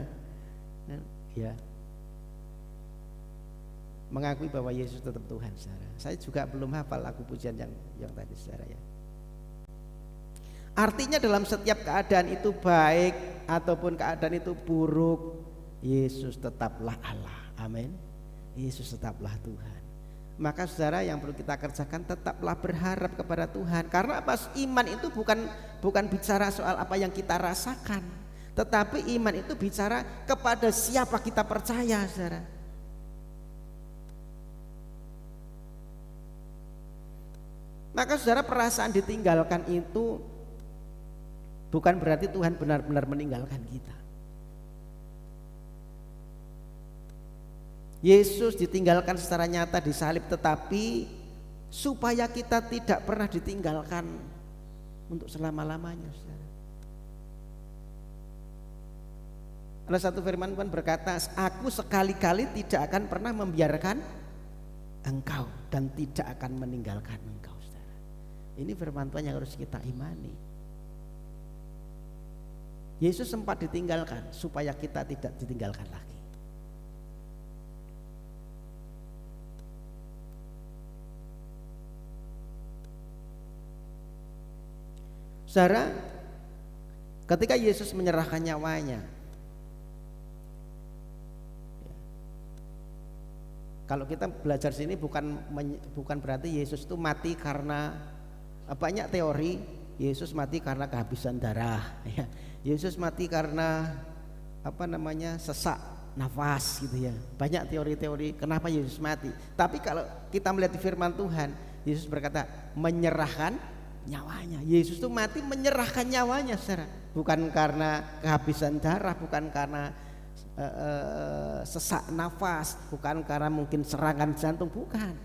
ya, mengakui bahwa Yesus tetap Tuhan, saudara. Saya juga belum hafal lagu pujian yang tadi, saudara ya. Artinya dalam setiap keadaan itu baik ataupun keadaan itu buruk, Yesus tetaplah Allah. Amin. Yesus tetaplah Tuhan. Maka saudara, yang perlu kita kerjakan, tetaplah berharap kepada Tuhan. Karena apa? Iman itu bukan bicara soal apa yang kita rasakan, tetapi iman itu bicara kepada siapa kita percaya, saudara. Maka saudara, perasaan ditinggalkan itu bukan berarti Tuhan benar-benar meninggalkan kita. Yesus ditinggalkan secara nyata di salib, tetapi supaya kita tidak pernah ditinggalkan untuk selama-lamanya, saudara. Ada satu firman Tuhan berkata, aku sekali-kali tidak akan pernah membiarkan engkau dan tidak akan meninggalkan engkau, saudara. Ini firman Tuhan yang harus kita imani. Yesus sempat ditinggalkan supaya kita tidak ditinggalkan lagi. Saudara, ketika Yesus menyerahkan nyawanya, kalau kita belajar sini bukan berarti Yesus itu mati karena banyak teori. Yesus mati karena kehabisan darah, ya. Yesus mati karena sesak nafas gitu ya. Banyak teori-teori kenapa Yesus mati. Tapi kalau kita melihat di firman Tuhan, Yesus berkata menyerahkan nyawanya. Yesus itu mati menyerahkan nyawanya, saudara. Bukan karena kehabisan darah, bukan karena sesak nafas, bukan karena mungkin serangan jantung, bukan.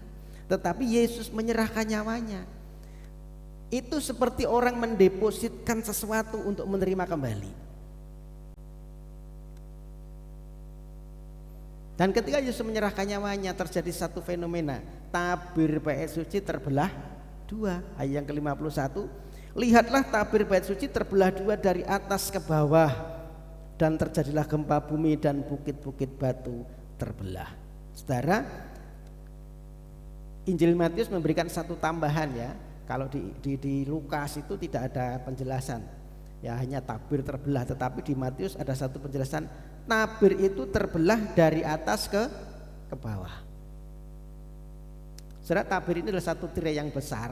Tetapi Yesus menyerahkan nyawanya. Itu seperti orang mendepositkan sesuatu untuk menerima kembali. Dan ketika Yesus menyerahkan nyawanya, terjadi satu fenomena. Tabir bait suci terbelah dua. Ayat yang ke-51, lihatlah tabir bait suci terbelah dua dari atas ke bawah, dan terjadilah gempa bumi dan bukit-bukit batu terbelah. Saudara, Injil Matius memberikan satu tambahan ya. Kalau di Lukas itu tidak ada penjelasan, ya hanya tabir terbelah. Tetapi di Matius ada satu penjelasan, tabir itu terbelah dari atas ke bawah. Saudara, tabir ini adalah satu tirai yang besar,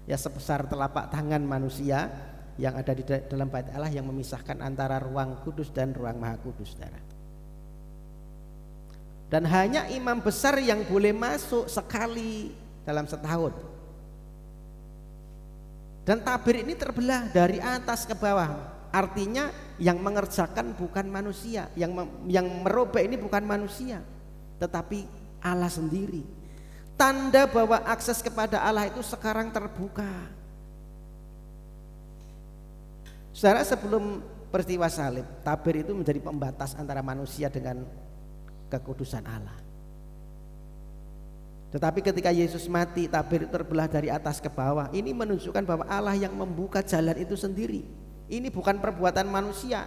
ya sebesar telapak tangan manusia, yang ada di dalam bait Allah, yang memisahkan antara ruang kudus dan ruang maha kudus, saudara. Dan hanya imam besar yang boleh masuk sekali dalam setahun. Dan tabir ini terbelah dari atas ke bawah. Artinya yang mengerjakan bukan manusia, yang merobek ini bukan manusia, tetapi Allah sendiri. Tanda bahwa akses kepada Allah itu sekarang terbuka. Saudara, sebelum peristiwa salib, tabir itu menjadi pembatas antara manusia dengan kekudusan Allah. Tetapi ketika Yesus mati, tabir itu terbelah dari atas ke bawah. Ini menunjukkan bahwa Allah yang membuka jalan itu sendiri. Ini bukan perbuatan manusia.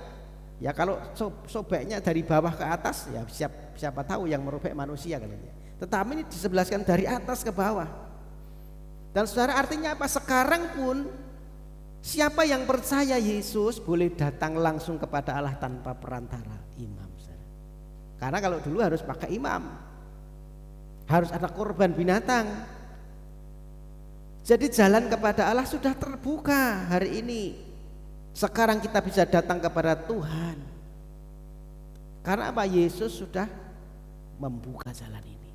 Ya kalau sobeknya dari bawah ke atas, ya siapa tahu yang merobek manusia kalian. Tetapi ini disebelaskan dari atas ke bawah. Dan saudara, artinya apa? Sekarang pun siapa yang percaya Yesus boleh datang langsung kepada Allah tanpa perantara imam. Karena kalau dulu harus pakai imam, harus ada korban binatang. Jadi jalan kepada Allah sudah terbuka hari ini. Sekarang kita bisa datang kepada Tuhan. Karena apa? Yesus sudah membuka jalan ini.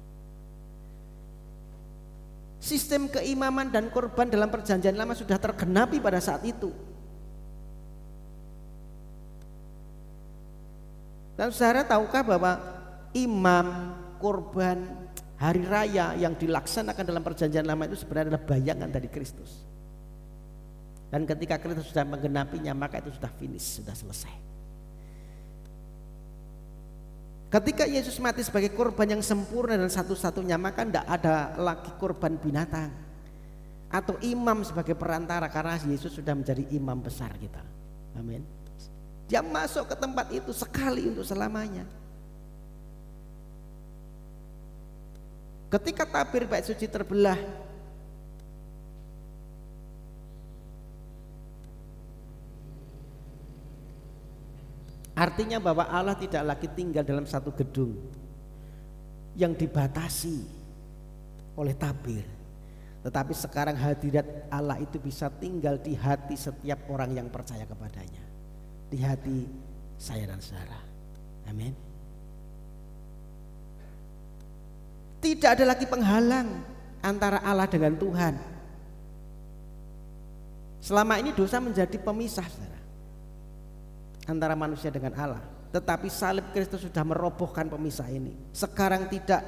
Sistem keimaman dan korban dalam perjanjian lama sudah tergenapi pada saat itu. Dan saudara tahukah bahwa imam, korban, hari raya yang dilaksanakan dalam perjanjian lama itu sebenarnya adalah bayangan dari Kristus. Dan ketika Kristus sudah menggenapinya, maka itu sudah finish, sudah selesai. Ketika Yesus mati sebagai korban yang sempurna dan satu-satunya, maka tidak ada lagi korban binatang atau imam sebagai perantara, karena Yesus sudah menjadi imam besar kita. Amin. Dia masuk ke tempat itu sekali untuk selamanya. Ketika tabir bait suci terbelah, artinya bahwa Allah tidak lagi tinggal dalam satu gedung yang dibatasi oleh tabir. Tetapi sekarang hadirat Allah itu bisa tinggal di hati setiap orang yang percaya kepadanya, di hati saya dan saudara. Amin. Tidak ada lagi penghalang antara Allah dengan Tuhan. Selama ini dosa menjadi pemisah, saudara, antara manusia dengan Allah. Tetapi salib Kristus sudah merobohkan pemisah ini. Sekarang tidak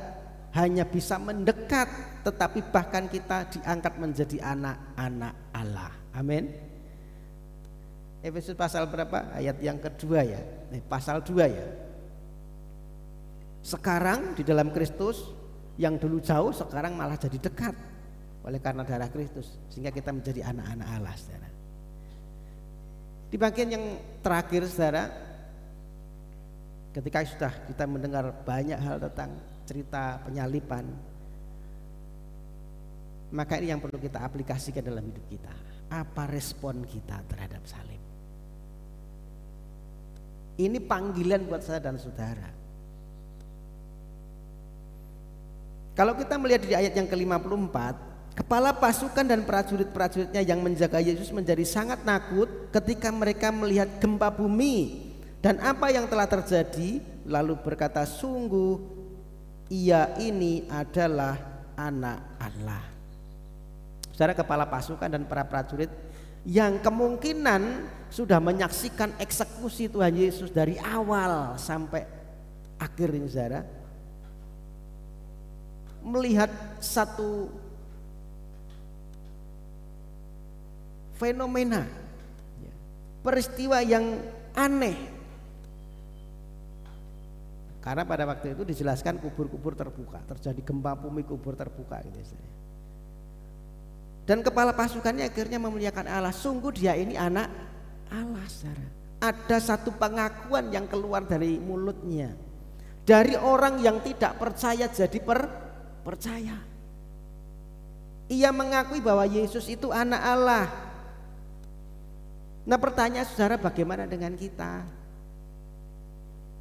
hanya bisa mendekat, tetapi bahkan kita diangkat menjadi anak-anak Allah. Amin. Efesus pasal berapa? Ayat yang kedua ya. Pasal 2 ya. Sekarang di dalam Kristus, yang dulu jauh sekarang malah jadi dekat oleh karena darah Kristus, sehingga kita menjadi anak-anak Allah, saudara. Di bagian yang terakhir, saudara, ketika sudah kita mendengar banyak hal tentang cerita penyaliban, maka ini yang perlu kita aplikasikan dalam hidup kita. Apa respon kita terhadap salib? Ini panggilan buat saya dan saudara. Kalau kita melihat di ayat yang ke-54, kepala pasukan dan prajurit-prajuritnya yang menjaga Yesus menjadi sangat takut ketika mereka melihat gempa bumi dan apa yang telah terjadi, lalu berkata, sungguh ia ini adalah anak Allah. Saudara, kepala pasukan dan para prajurit yang kemungkinan sudah menyaksikan eksekusi Tuhan Yesus dari awal sampai akhir ini, saudara, melihat satu fenomena, peristiwa yang aneh. Karena pada waktu itu dijelaskan kubur-kubur terbuka, terjadi gempa bumi, kubur terbuka gitu. Dan kepala pasukannya akhirnya memuliakan Allah. Sungguh dia ini anak Allah, saudara. Ada satu pengakuan yang keluar dari mulutnya, dari orang yang tidak percaya jadi percaya. Ia mengakui bahwa Yesus itu anak Allah. Nah, pertanyaan saudara, bagaimana dengan kita?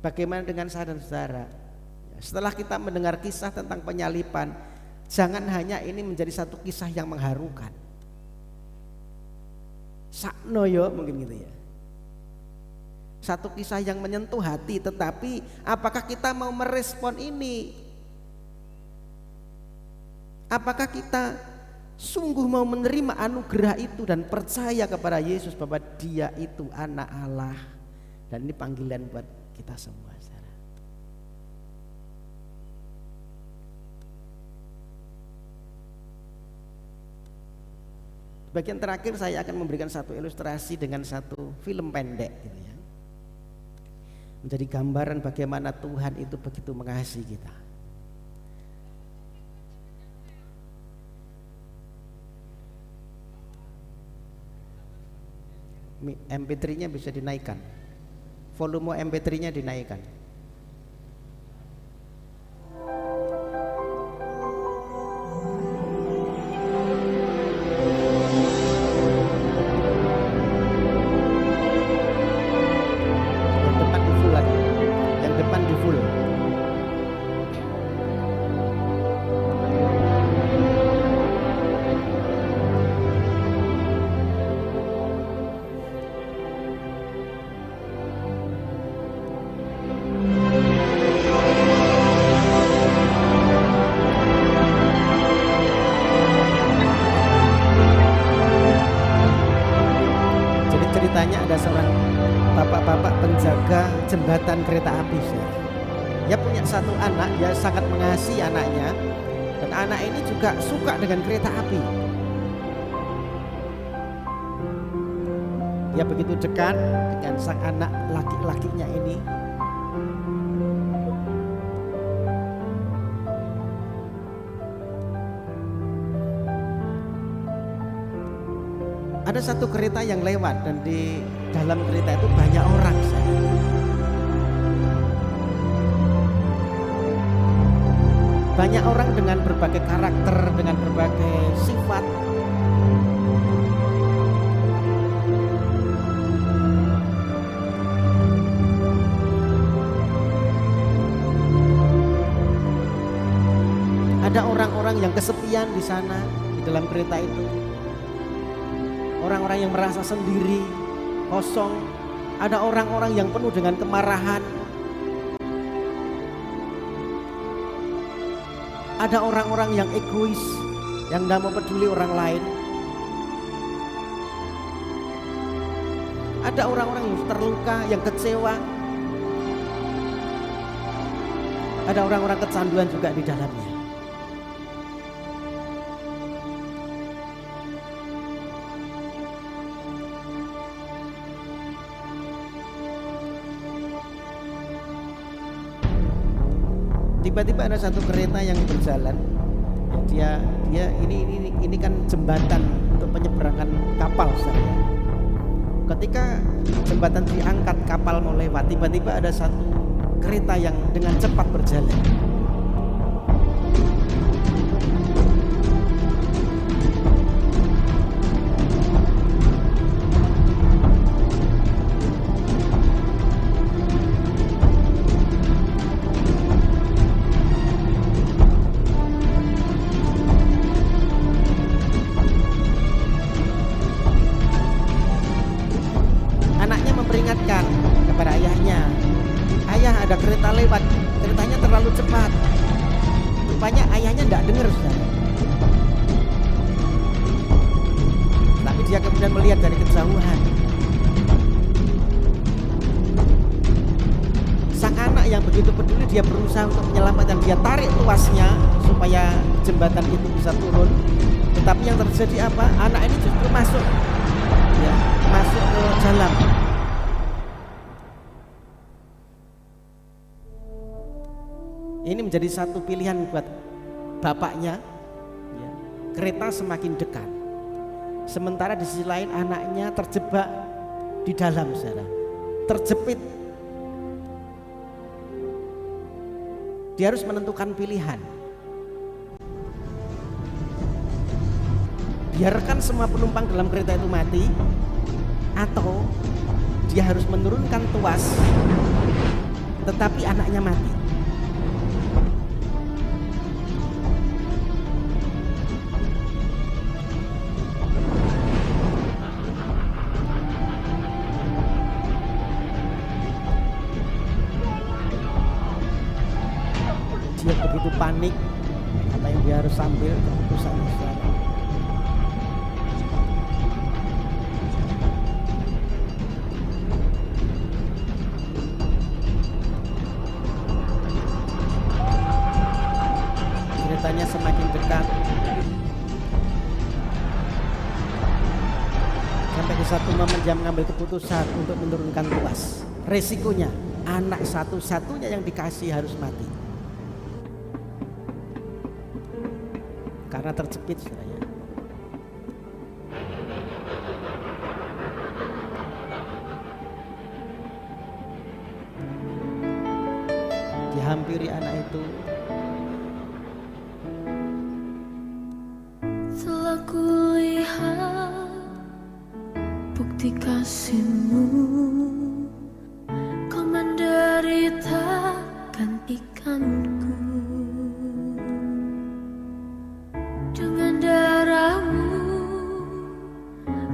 Bagaimana dengan saya dan saudara? Setelah kita mendengar kisah tentang penyaliban, jangan hanya ini menjadi satu kisah yang mengharukan, saknoyo mungkin gitu ya, satu kisah yang menyentuh hati. Tetapi apakah kita mau merespon ini? Apakah kita sungguh mau menerima anugerah itu dan percaya kepada Yesus bahwa dia itu anak Allah? Dan ini panggilan buat kita semua, saudara. Bagian terakhir saya akan memberikan satu ilustrasi dengan satu film pendek gitu ya. Menjadi gambaran bagaimana Tuhan itu begitu mengasihi kita. MP3-nya bisa dinaikkan. Volume MP3-nya dinaikkan. Ada seorang bapak-bapak penjaga jembatan kereta api. Dia punya satu anak, dia sangat mengasihi anaknya, dan anak ini juga suka dengan kereta api. Dia begitu dekat dengan sang anak laki-lakinya ini. Ada satu kereta yang lewat dan di dalam kereta itu banyak orang. Banyak orang dengan berbagai karakter, dengan berbagai sifat. Ada orang-orang yang kesepian di sana, di dalam kereta itu. Orang-orang yang merasa sendiri, kosong. Ada orang-orang yang penuh dengan kemarahan. Ada orang-orang yang egois, yang tidak mau peduli orang lain. Ada orang-orang yang terluka, yang kecewa. Ada orang-orang kecanduan juga di dalamnya. Tiba-tiba ada satu kereta yang berjalan. Dia ini kan jembatan untuk penyeberangan kapal, saudara. Ketika jembatan diangkat, kapal mau lewat, tiba-tiba ada satu kereta yang dengan cepat berjalan. Kepada ayahnya, ayah ada kereta lewat, keretanya terlalu cepat. Rupanya ayahnya tidak dengar, saudara. Tapi dia kemudian melihat dari kejauhan. Sang anak yang begitu peduli, dia berusaha untuk menyelamatkan. Dia tarik tuasnya supaya jembatan itu bisa turun. Tetapi yang terjadi apa? Anak ini justru masuk ke jalan. Ini menjadi satu pilihan buat bapaknya. Kereta semakin dekat, sementara di sisi lain anaknya terjebak di dalam, saudara, terjepit. Dia harus menentukan pilihan. Biarkan semua penumpang dalam kereta itu mati, atau dia harus menurunkan tuas tetapi anaknya mati. Dia begitu panik, apa yang dia harus ambil keputusan. Keretanya semakin dekat. Sampai ke satu momen dia mengambil keputusan untuk menurunkan tuas. Resikonya anak satu-satunya yang dikasih harus mati karena terjepit, saudara. Dihampiri anak itu. Telah kulihat bukti kasih-Mu, Kau menderita gantikanku. Dengan darah-Mu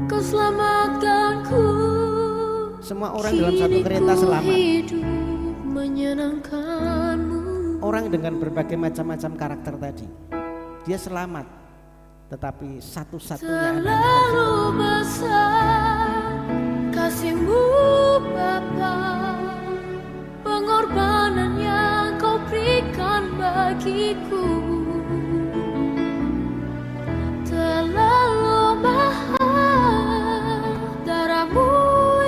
Kau selamatkanku. Semua orang dalam satu kereta selamat. Hidup menyenangkan-Mu. Orang dengan berbagai macam-macam karakter tadi, dia selamat. Tetapi satu-satunya terlalu besar kasih-Mu Bapa, pengorbanan yang Kau berikan bagiku. Terlalu mahal darah-Mu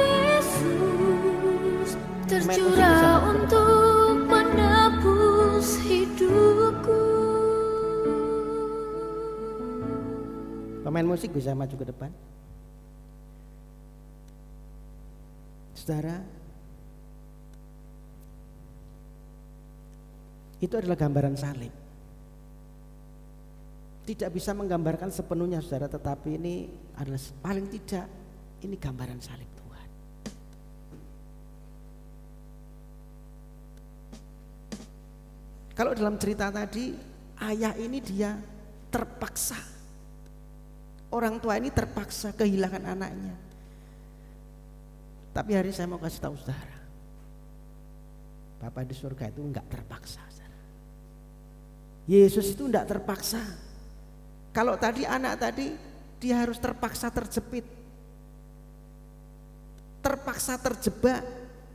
Yesus tercurah untuk menebus hidupku. Pemain musik bisa maju ke depan. Saudara, itu adalah gambaran salib. Tidak bisa menggambarkan sepenuhnya, saudara, tetapi ini adalah paling tidak ini gambaran salib Tuhan. Kalau dalam cerita tadi, ayah ini dia terpaksa. Orang tua ini terpaksa kehilangan anaknya. Tapi hari ini saya mau kasih tahu saudara, Bapa di surga itu enggak terpaksa, saudara. Yesus itu enggak terpaksa. Kalau tadi anak tadi dia harus terpaksa terjepit, terpaksa terjebak,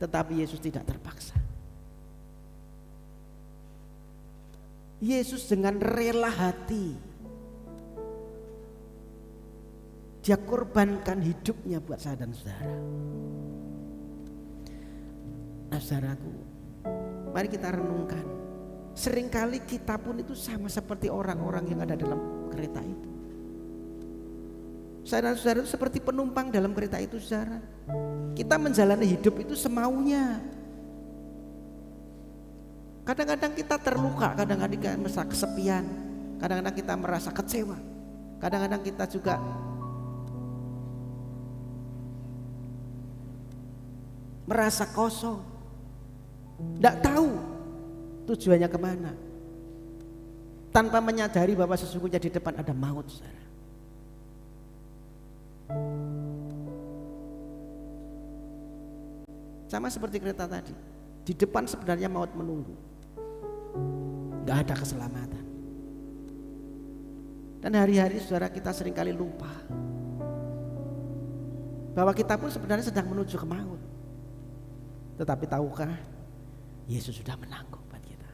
tetapi Yesus tidak terpaksa. Yesus dengan rela hati dia korbankan hidupnya buat saya dan saudara. Nah, saudaraku, mari kita renungkan. Seringkali kita pun itu sama seperti orang-orang yang ada dalam kereta itu. Saya dan saudara itu seperti penumpang dalam kereta itu, saudara. Kita menjalani hidup itu semaunya. Kadang-kadang kita terluka, kadang-kadang kita merasa kesepian, kadang-kadang kita merasa kecewa, kadang-kadang kita juga merasa kosong, tidak tahu tujuannya kemana, tanpa menyadari bahwa sesungguhnya di depan ada maut, saudara. Sama seperti kereta tadi, di depan sebenarnya maut menunggu, nggak ada keselamatan. Dan hari-hari saudara kita seringkali lupa bahwa kita pun sebenarnya sedang menuju ke maut. Tetapi tahukah, Yesus sudah menanggung buat kita.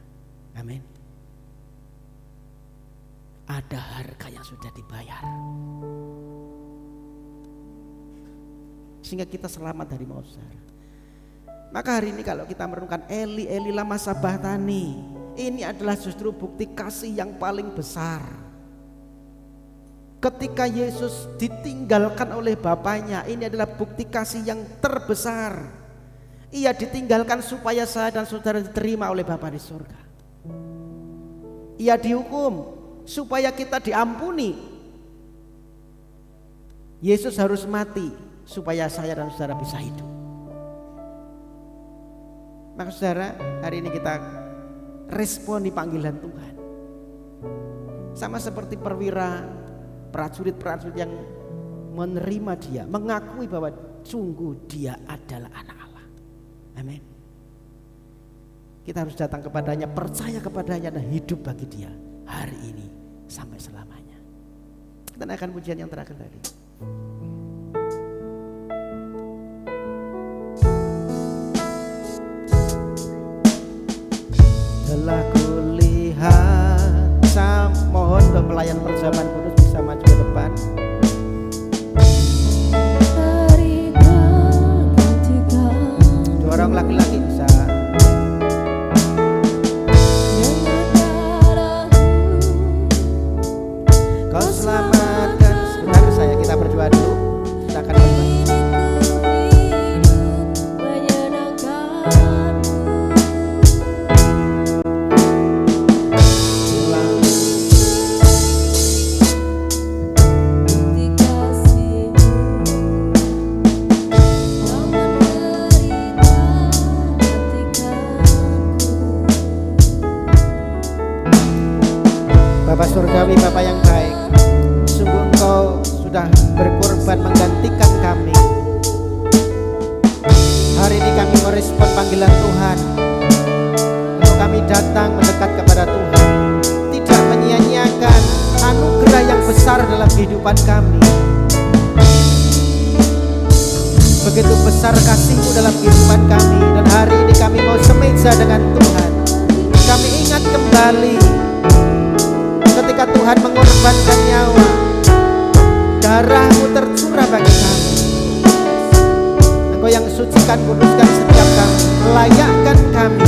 Amin. Ada harga yang sudah dibayar, sehingga kita selamat dari maut, saudara. Maka hari ini kalau kita merenungkan Eli, Eli lama sabachthani, ini adalah justru bukti kasih yang paling besar. Ketika Yesus ditinggalkan oleh Bapaknya, ini adalah bukti kasih yang terbesar. Ia ditinggalkan supaya saya dan saudara diterima oleh Bapa di surga. Ia dihukum supaya kita diampuni. Yesus harus mati supaya saya dan saudara bisa hidup. Maka saudara, hari ini kita responi panggilan Tuhan. Sama seperti perwira, prajurit-prajurit yang menerima dia, mengakui bahwa sungguh dia adalah anak Allah. Amin. Kita harus datang kepadanya, percaya kepadanya dan hidup bagi dia hari ini sampai selamanya. Kita naikkan pujian yang terakhir tadi. Telah kulihat, saya mohon untuk pelayan perjamuan kudus bisa maju ke depan. Kau selamatkan. Sebentar saya, kita berdoa dulu. Kita akan berdoa. Bapa surgawi, Bapa yang baik, sungguh Engkau sudah berkorban menggantikan kami. Hari ini kami merespon panggilan Tuhan untuk kami datang mendekat kepada Tuhan, tidak menyia-nyiakan anugerah yang besar dalam kehidupan kami. Begitu besar kasih-Mu dalam kehidupan kami, dan hari ini kami mau semeja dengan Tuhan. Kami ingat kembali ketika Tuhan mengorbankan nyawa, darah-Mu tercurah bagi kami. Engkau yang sucikan, kuduskan setiap kami, layakkan kami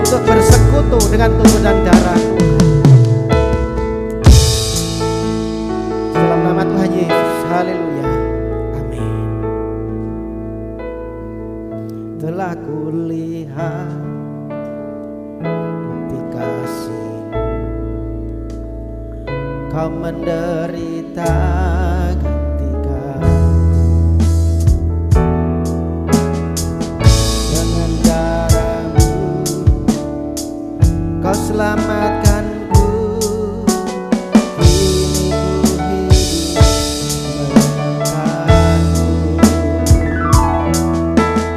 untuk bersekutu dengan tubuh dan darah Tuhan. Dalam nama Tuhan Yesus, haleluya, amin. Telah kulihat dikasih Kau menderita gantikan, dengan darah-Mu Kau selamatkanku. Kini ku hidup mengenangkanmu.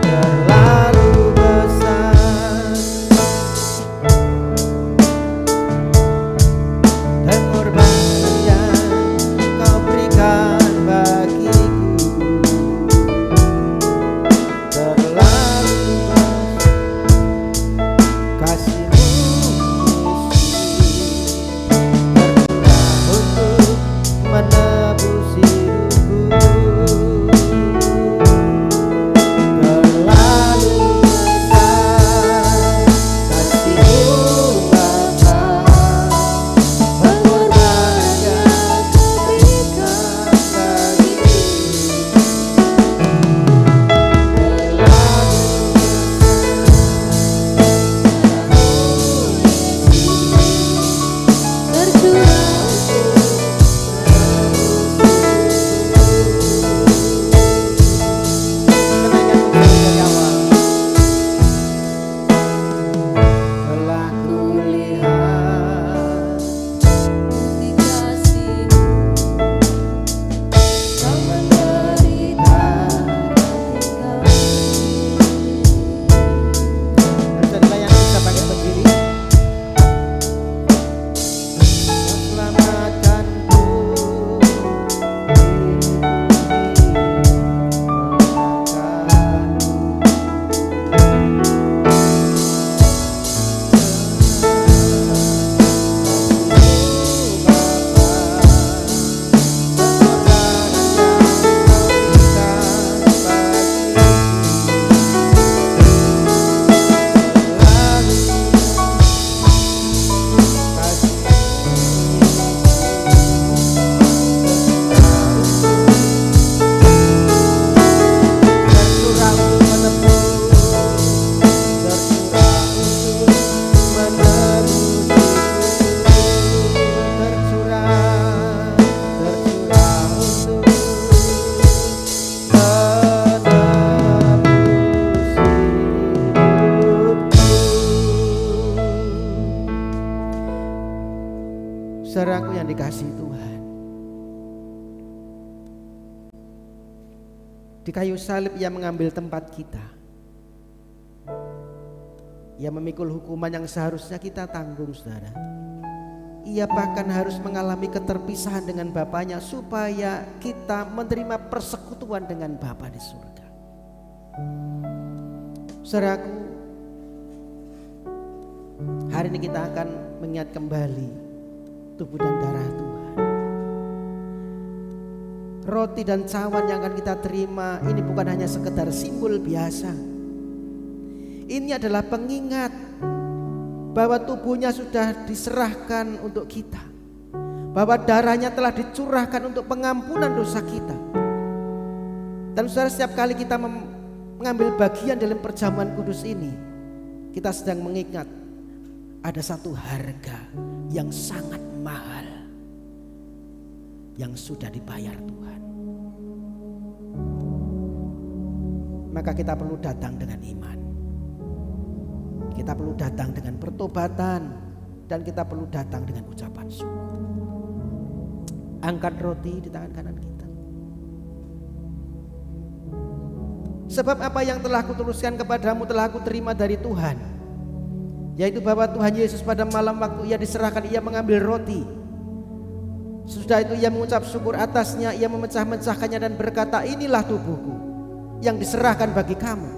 Terlalu besar pengorbanan yang Kau berikan bagiku. Terlalu kasih-Mu tercurah untuk menebus hidupku. Terlalu besar kasih-Mu Bapa, pengorbanan yang Kau berikan bagiku. Telah kulihat Kau menderita gantikan. Saudara yang bisa pakai berdiri. Kau selamatkanku. Saudaraku yang dikasihi Tuhan, di kayu salib Ia mengambil tempat kita. Ia memikul hukuman yang seharusnya kita tanggung, saudara. Ia bahkan harus mengalami keterpisahan dengan Bapaknya supaya kita menerima persekutuan dengan Bapa di surga. Saudaraku, hari ini kita akan mengingat kembali tubuh dan darah Tuhan. Roti dan cawan yang akan kita terima ini bukan hanya sekedar simbol biasa. Ini adalah pengingat bahwa tubuhnya sudah diserahkan untuk kita, bahwa darahnya telah dicurahkan untuk pengampunan dosa kita. Dan saudara, setiap kali kita mengambil bagian dalam perjamuan kudus ini, kita sedang mengingat ada satu harga yang sangat mahal yang sudah dibayar Tuhan. Maka kita perlu datang dengan iman. Kita perlu datang dengan pertobatan, dan kita perlu datang dengan ucapan syukur. Angkat roti di tangan kanan kita. Sebab apa yang telah kutuliskan kepadamu telah aku terima dari Tuhan, yaitu bahwa Tuhan Yesus pada malam waktu ia diserahkan, ia mengambil roti. Sesudah itu ia mengucap syukur atasnya, ia memecah-mecahkannya dan berkata, inilah tubuhku yang diserahkan bagi kamu.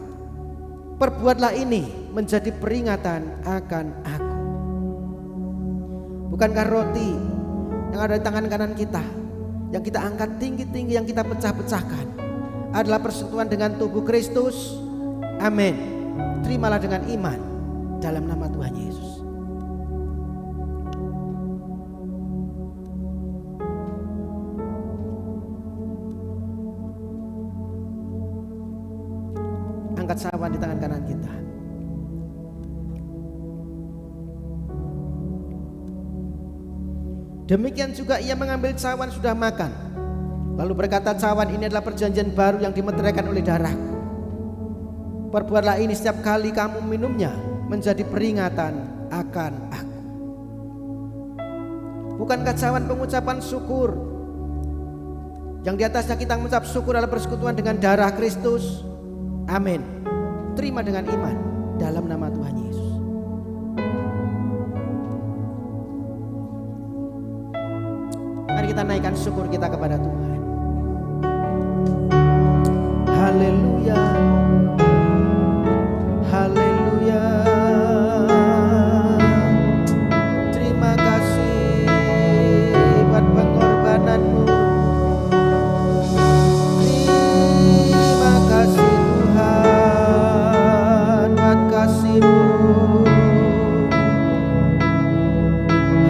Perbuatlah ini menjadi peringatan akan aku. Bukankah roti yang ada di tangan kanan kita, yang kita angkat tinggi-tinggi, yang kita pecah-pecahkan, adalah persentuhan dengan tubuh Kristus? Amin. Terimalah dengan iman dalam nama Tuhan Yesus. Angkat sawan di tangan kanan kita. Demikian juga ia mengambil cawan sudah makan, lalu berkata, cawan ini adalah perjanjian baru yang dimeteraikan oleh darahku. Perbuatlah ini setiap kali kamu minumnya menjadi peringatan akan aku. Bukankah cawan pengucapan syukur, yang di atasnya kita mengucap syukur adalah persekutuan dengan darah Kristus? Amin. Terima dengan iman dalam nama Tuhan Yesus. Mari kita naikkan syukur kita kepada Tuhan. Haleluya, haleluya. Terima kasih buat pengorbananmu. Terima kasih Tuhan buat kasih-Mu.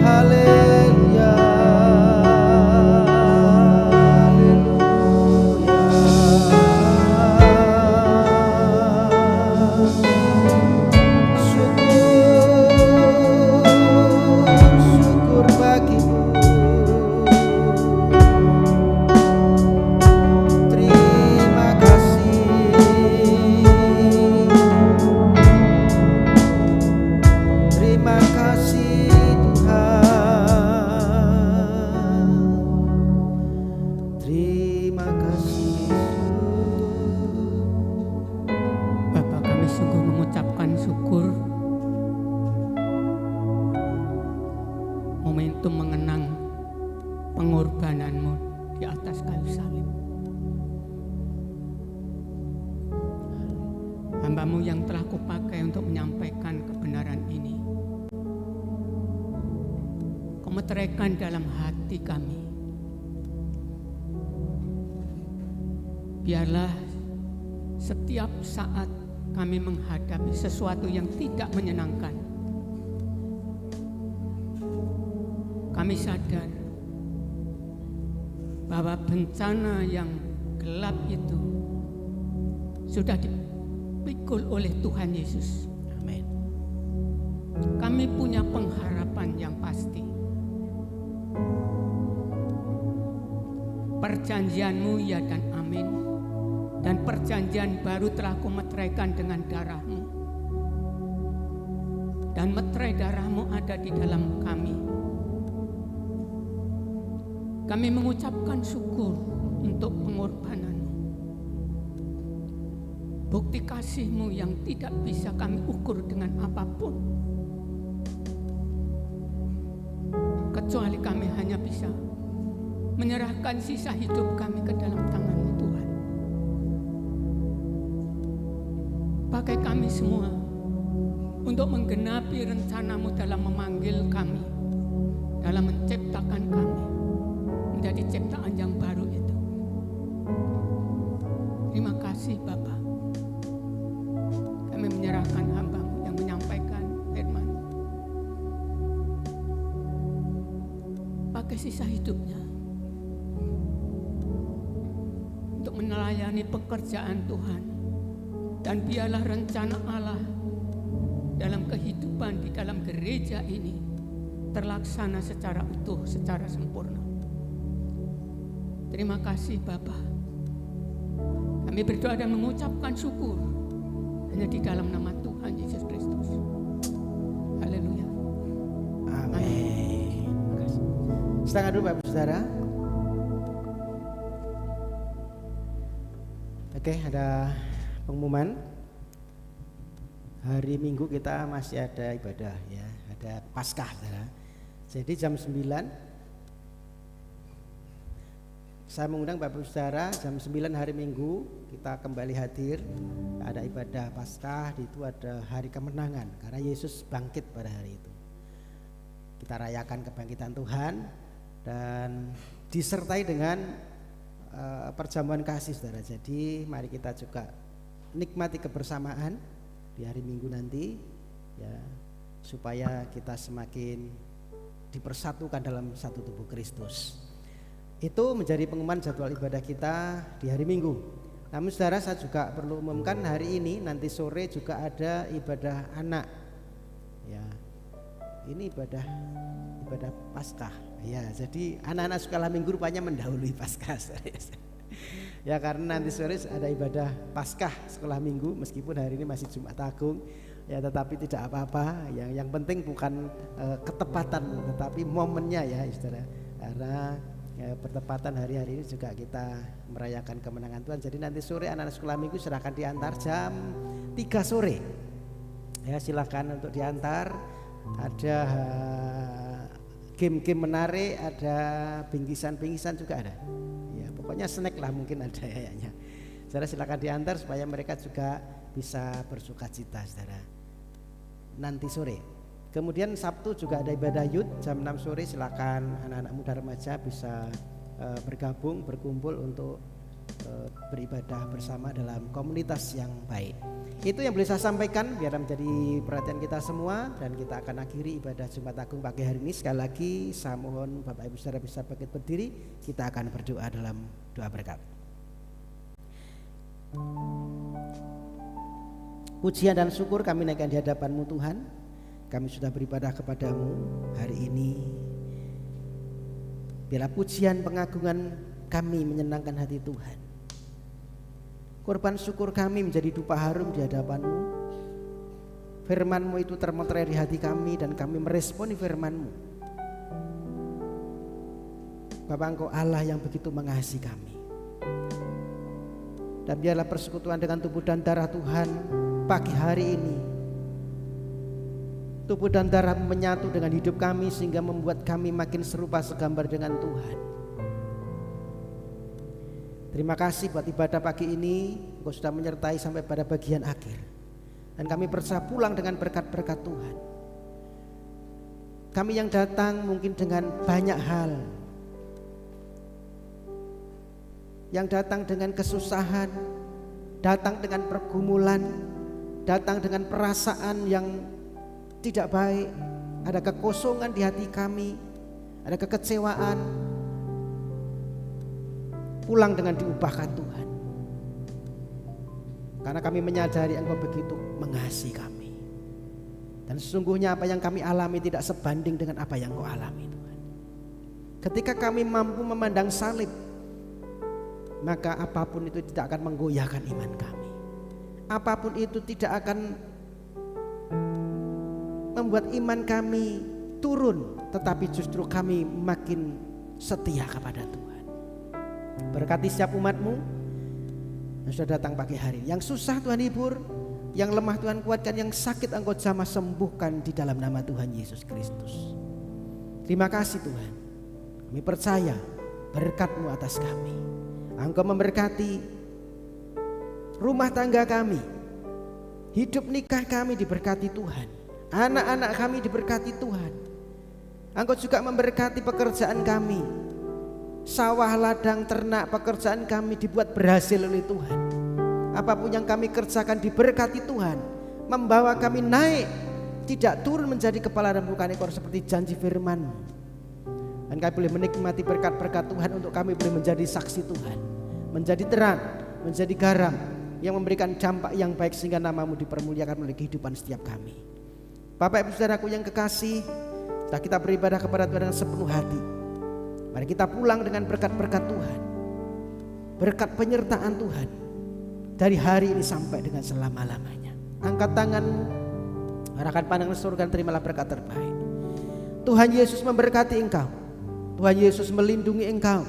Haleluya, syukur bagimu. Terima kasih, terima kasih Tuhan. Terima kasih Bapa, kami sungguh mengucapkan syukur momentum mengenang pengorbanan-Mu di atas kayu salib. Hamba-Mu yang telah Kupakai untuk menyampaikan kebenaran ini, Kau meteraikan dalam hati kami. Biarlah setiap saat kami menghadapi sesuatu yang tidak menyenangkan, kami sadar bahwa bencana yang gelap itu sudah dipikul oleh Tuhan Yesus. Amin. Kami punya pengharapan yang pasti. Perjanjian-Mu ya dan amin. Dan perjanjian baru telah Kumeteraikan dengan darah-Mu. Dan meterai darah-Mu ada di dalam kami. Kami mengucapkan syukur untuk pengorbanan-Mu. Bukti kasih-Mu yang tidak bisa kami ukur dengan apapun. Kecuali kami hanya bisa menyerahkan sisa hidup kami ke dalam tangan-Mu Tuhan. Pakai kami semua untuk menggenapi rencana-Mu dalam memanggil kami, dalam menciptakan kami menjadi ciptaan yang baru itu. Terima kasih Bapa. Kami menyerahkan hamba-Mu yang menyampaikan firman. Pakai sampai sisa hidupnya untuk melayani pekerjaan Tuhan. Dan biarlah rencana Allah dalam kehidupan di dalam gereja ini terlaksana secara utuh, secara sempurna. Terima kasih Bapa. Kami berdoa dan mengucapkan syukur hanya di dalam nama Tuhan Yesus Kristus. Haleluya. Amin. Terima kasih. Silakan dulu Bapak Saudara. Oke, ada pengumuman. Hari Minggu kita masih ada ibadah ya, ada Paskah Saudara. Jadi jam 9 saya mengundang Bapak Saudara jam 9 hari Minggu kita kembali hadir. Ada ibadah Paskah, itu ada hari kemenangan karena Yesus bangkit pada hari itu. Kita rayakan kebangkitan Tuhan dan disertai dengan perjamuan kasih Saudara. Jadi mari kita juga nikmati kebersamaan di hari Minggu nanti ya, supaya kita semakin dipersatukan dalam satu tubuh Kristus. Itu menjadi pengumuman jadwal ibadah kita di hari Minggu. Namun saudara, saya juga perlu umumkan hari ini nanti sore juga ada ibadah anak. Ya, ini ibadah Paskah. Ya, jadi anak-anak sekolah Minggu rupanya mendahului Paskah. Ya, karena nanti sore ada ibadah Paskah sekolah Minggu, meskipun hari ini masih Jumat Agung. Ya, tetapi tidak apa-apa. Yang penting bukan ketepatan, tetapi momennya ya, saudara. Karena bertepatan hari-hari ini juga kita merayakan kemenangan Tuhan. Jadi nanti sore anak-anak sekolah Minggu silahkan diantar jam 3 sore. Ya, silakan untuk diantar. Ada game-game menarik, ada bingkisan-bingkisan juga ada. Ya, pokoknya snack lah mungkin ada kayaknya. Saudara silakan diantar supaya mereka juga bisa bersukacita saudara. Nanti sore. Kemudian Sabtu juga ada ibadah youth jam 6 sore, silakan anak-anak muda remaja bisa bergabung, berkumpul untuk beribadah bersama dalam komunitas yang baik. Itu yang boleh saya sampaikan biar menjadi perhatian kita semua, dan kita akan akhiri ibadah Jumat Agung pagi hari ini. Sekali lagi saya mohon Bapak Ibu Saudara bisa bangkit berdiri, kita akan berdoa dalam doa berkat. Pujian dan syukur kami naikkan di hadapan-Mu Tuhan. Kami sudah beribadah kepadamu hari ini. Biarlah pujian pengagungan kami menyenangkan hati Tuhan. Korban syukur kami menjadi dupa harum di hadapan-Mu. Firman-Mu itu termotret di hati kami dan kami meresponi firman-Mu. Bapa, Engkau Allah yang begitu mengasihi kami. Dan biarlah persekutuan dengan tubuh dan darah Tuhan pagi hari ini, tubuh dan darah menyatu dengan hidup kami sehingga membuat kami makin serupa segambar dengan Tuhan. Terima kasih buat ibadah pagi ini, Engkau sudah menyertai sampai pada bagian akhir. Dan kami percaya pulang dengan berkat-berkat Tuhan. Kami yang datang mungkin dengan banyak hal, yang datang dengan kesusahan, datang dengan pergumulan, datang dengan perasaan yang tidak baik, ada kekosongan di hati kami, ada kekecewaan. Pulang dengan diubahkan Tuhan, karena kami menyadari Engkau begitu mengasihi kami. Dan sesungguhnya apa yang kami alami tidak sebanding dengan apa yang Engkau alami Tuhan. Ketika kami mampu memandang salib, maka apapun itu tidak akan menggoyahkan iman kami. Apapun itu tidak akan membuat iman kami turun, tetapi justru kami makin setia kepada Tuhan. Berkati setiap umat-Mu yang sudah datang pagi hari. Yang susah Tuhan hibur, yang lemah Tuhan kuatkan, yang sakit Engkau jamah sembuhkan di dalam nama Tuhan Yesus Kristus. Terima kasih Tuhan. Kami percaya berkat-Mu atas kami. Engkau memberkati rumah tangga kami, hidup nikah kami diberkati Tuhan, anak-anak kami diberkati Tuhan. Engkau juga memberkati pekerjaan kami, sawah, ladang, ternak, pekerjaan kami dibuat berhasil oleh Tuhan. Apapun yang kami kerjakan diberkati Tuhan, membawa kami naik, tidak turun menjadi kepala dan bukan ekor seperti janji firman-Mu. Dan kami boleh menikmati berkat-berkat Tuhan untuk kami boleh menjadi saksi Tuhan, menjadi terang, menjadi garam yang memberikan dampak yang baik sehingga namamu dipermuliakan melalui kehidupan setiap kami. Bapak Ibu Saudaraku yang kekasih, setelah kita beribadah kepada Tuhan dengan sepenuh hati, mari kita pulang dengan berkat-berkat Tuhan, berkat penyertaan Tuhan dari hari ini sampai dengan selama-lamanya. Angkat tanganmu, arahkan pandangan surga, terimalah berkat terbaik. Tuhan Yesus memberkati engkau, Tuhan Yesus melindungi engkau,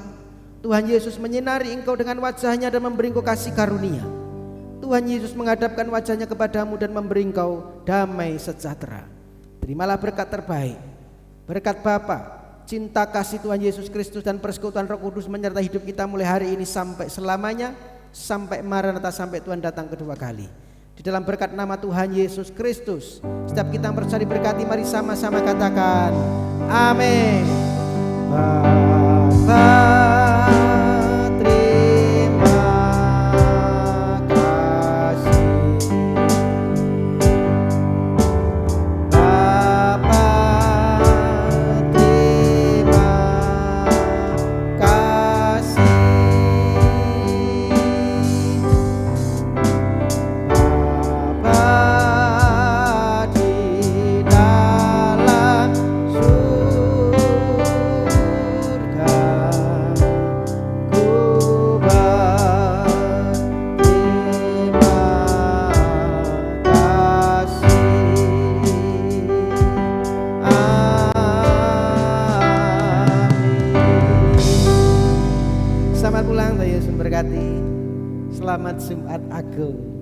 Tuhan Yesus menyinari engkau dengan wajahnya dan memberi engkau kasih karunia. Tuhan Yesus menghadapkan wajahnya kepadamu dan memberi engkau damai sejahtera. Terimalah berkat terbaik, berkat Bapa, cinta kasih Tuhan Yesus Kristus dan persekutuan Roh Kudus menyertai hidup kita mulai hari ini sampai selamanya, sampai Maranatha, sampai Tuhan datang kedua kali. Di dalam berkat nama Tuhan Yesus Kristus, setiap kita yang percaya diberkati, mari sama-sama katakan amin. Bapa, selamat Jumat Agung.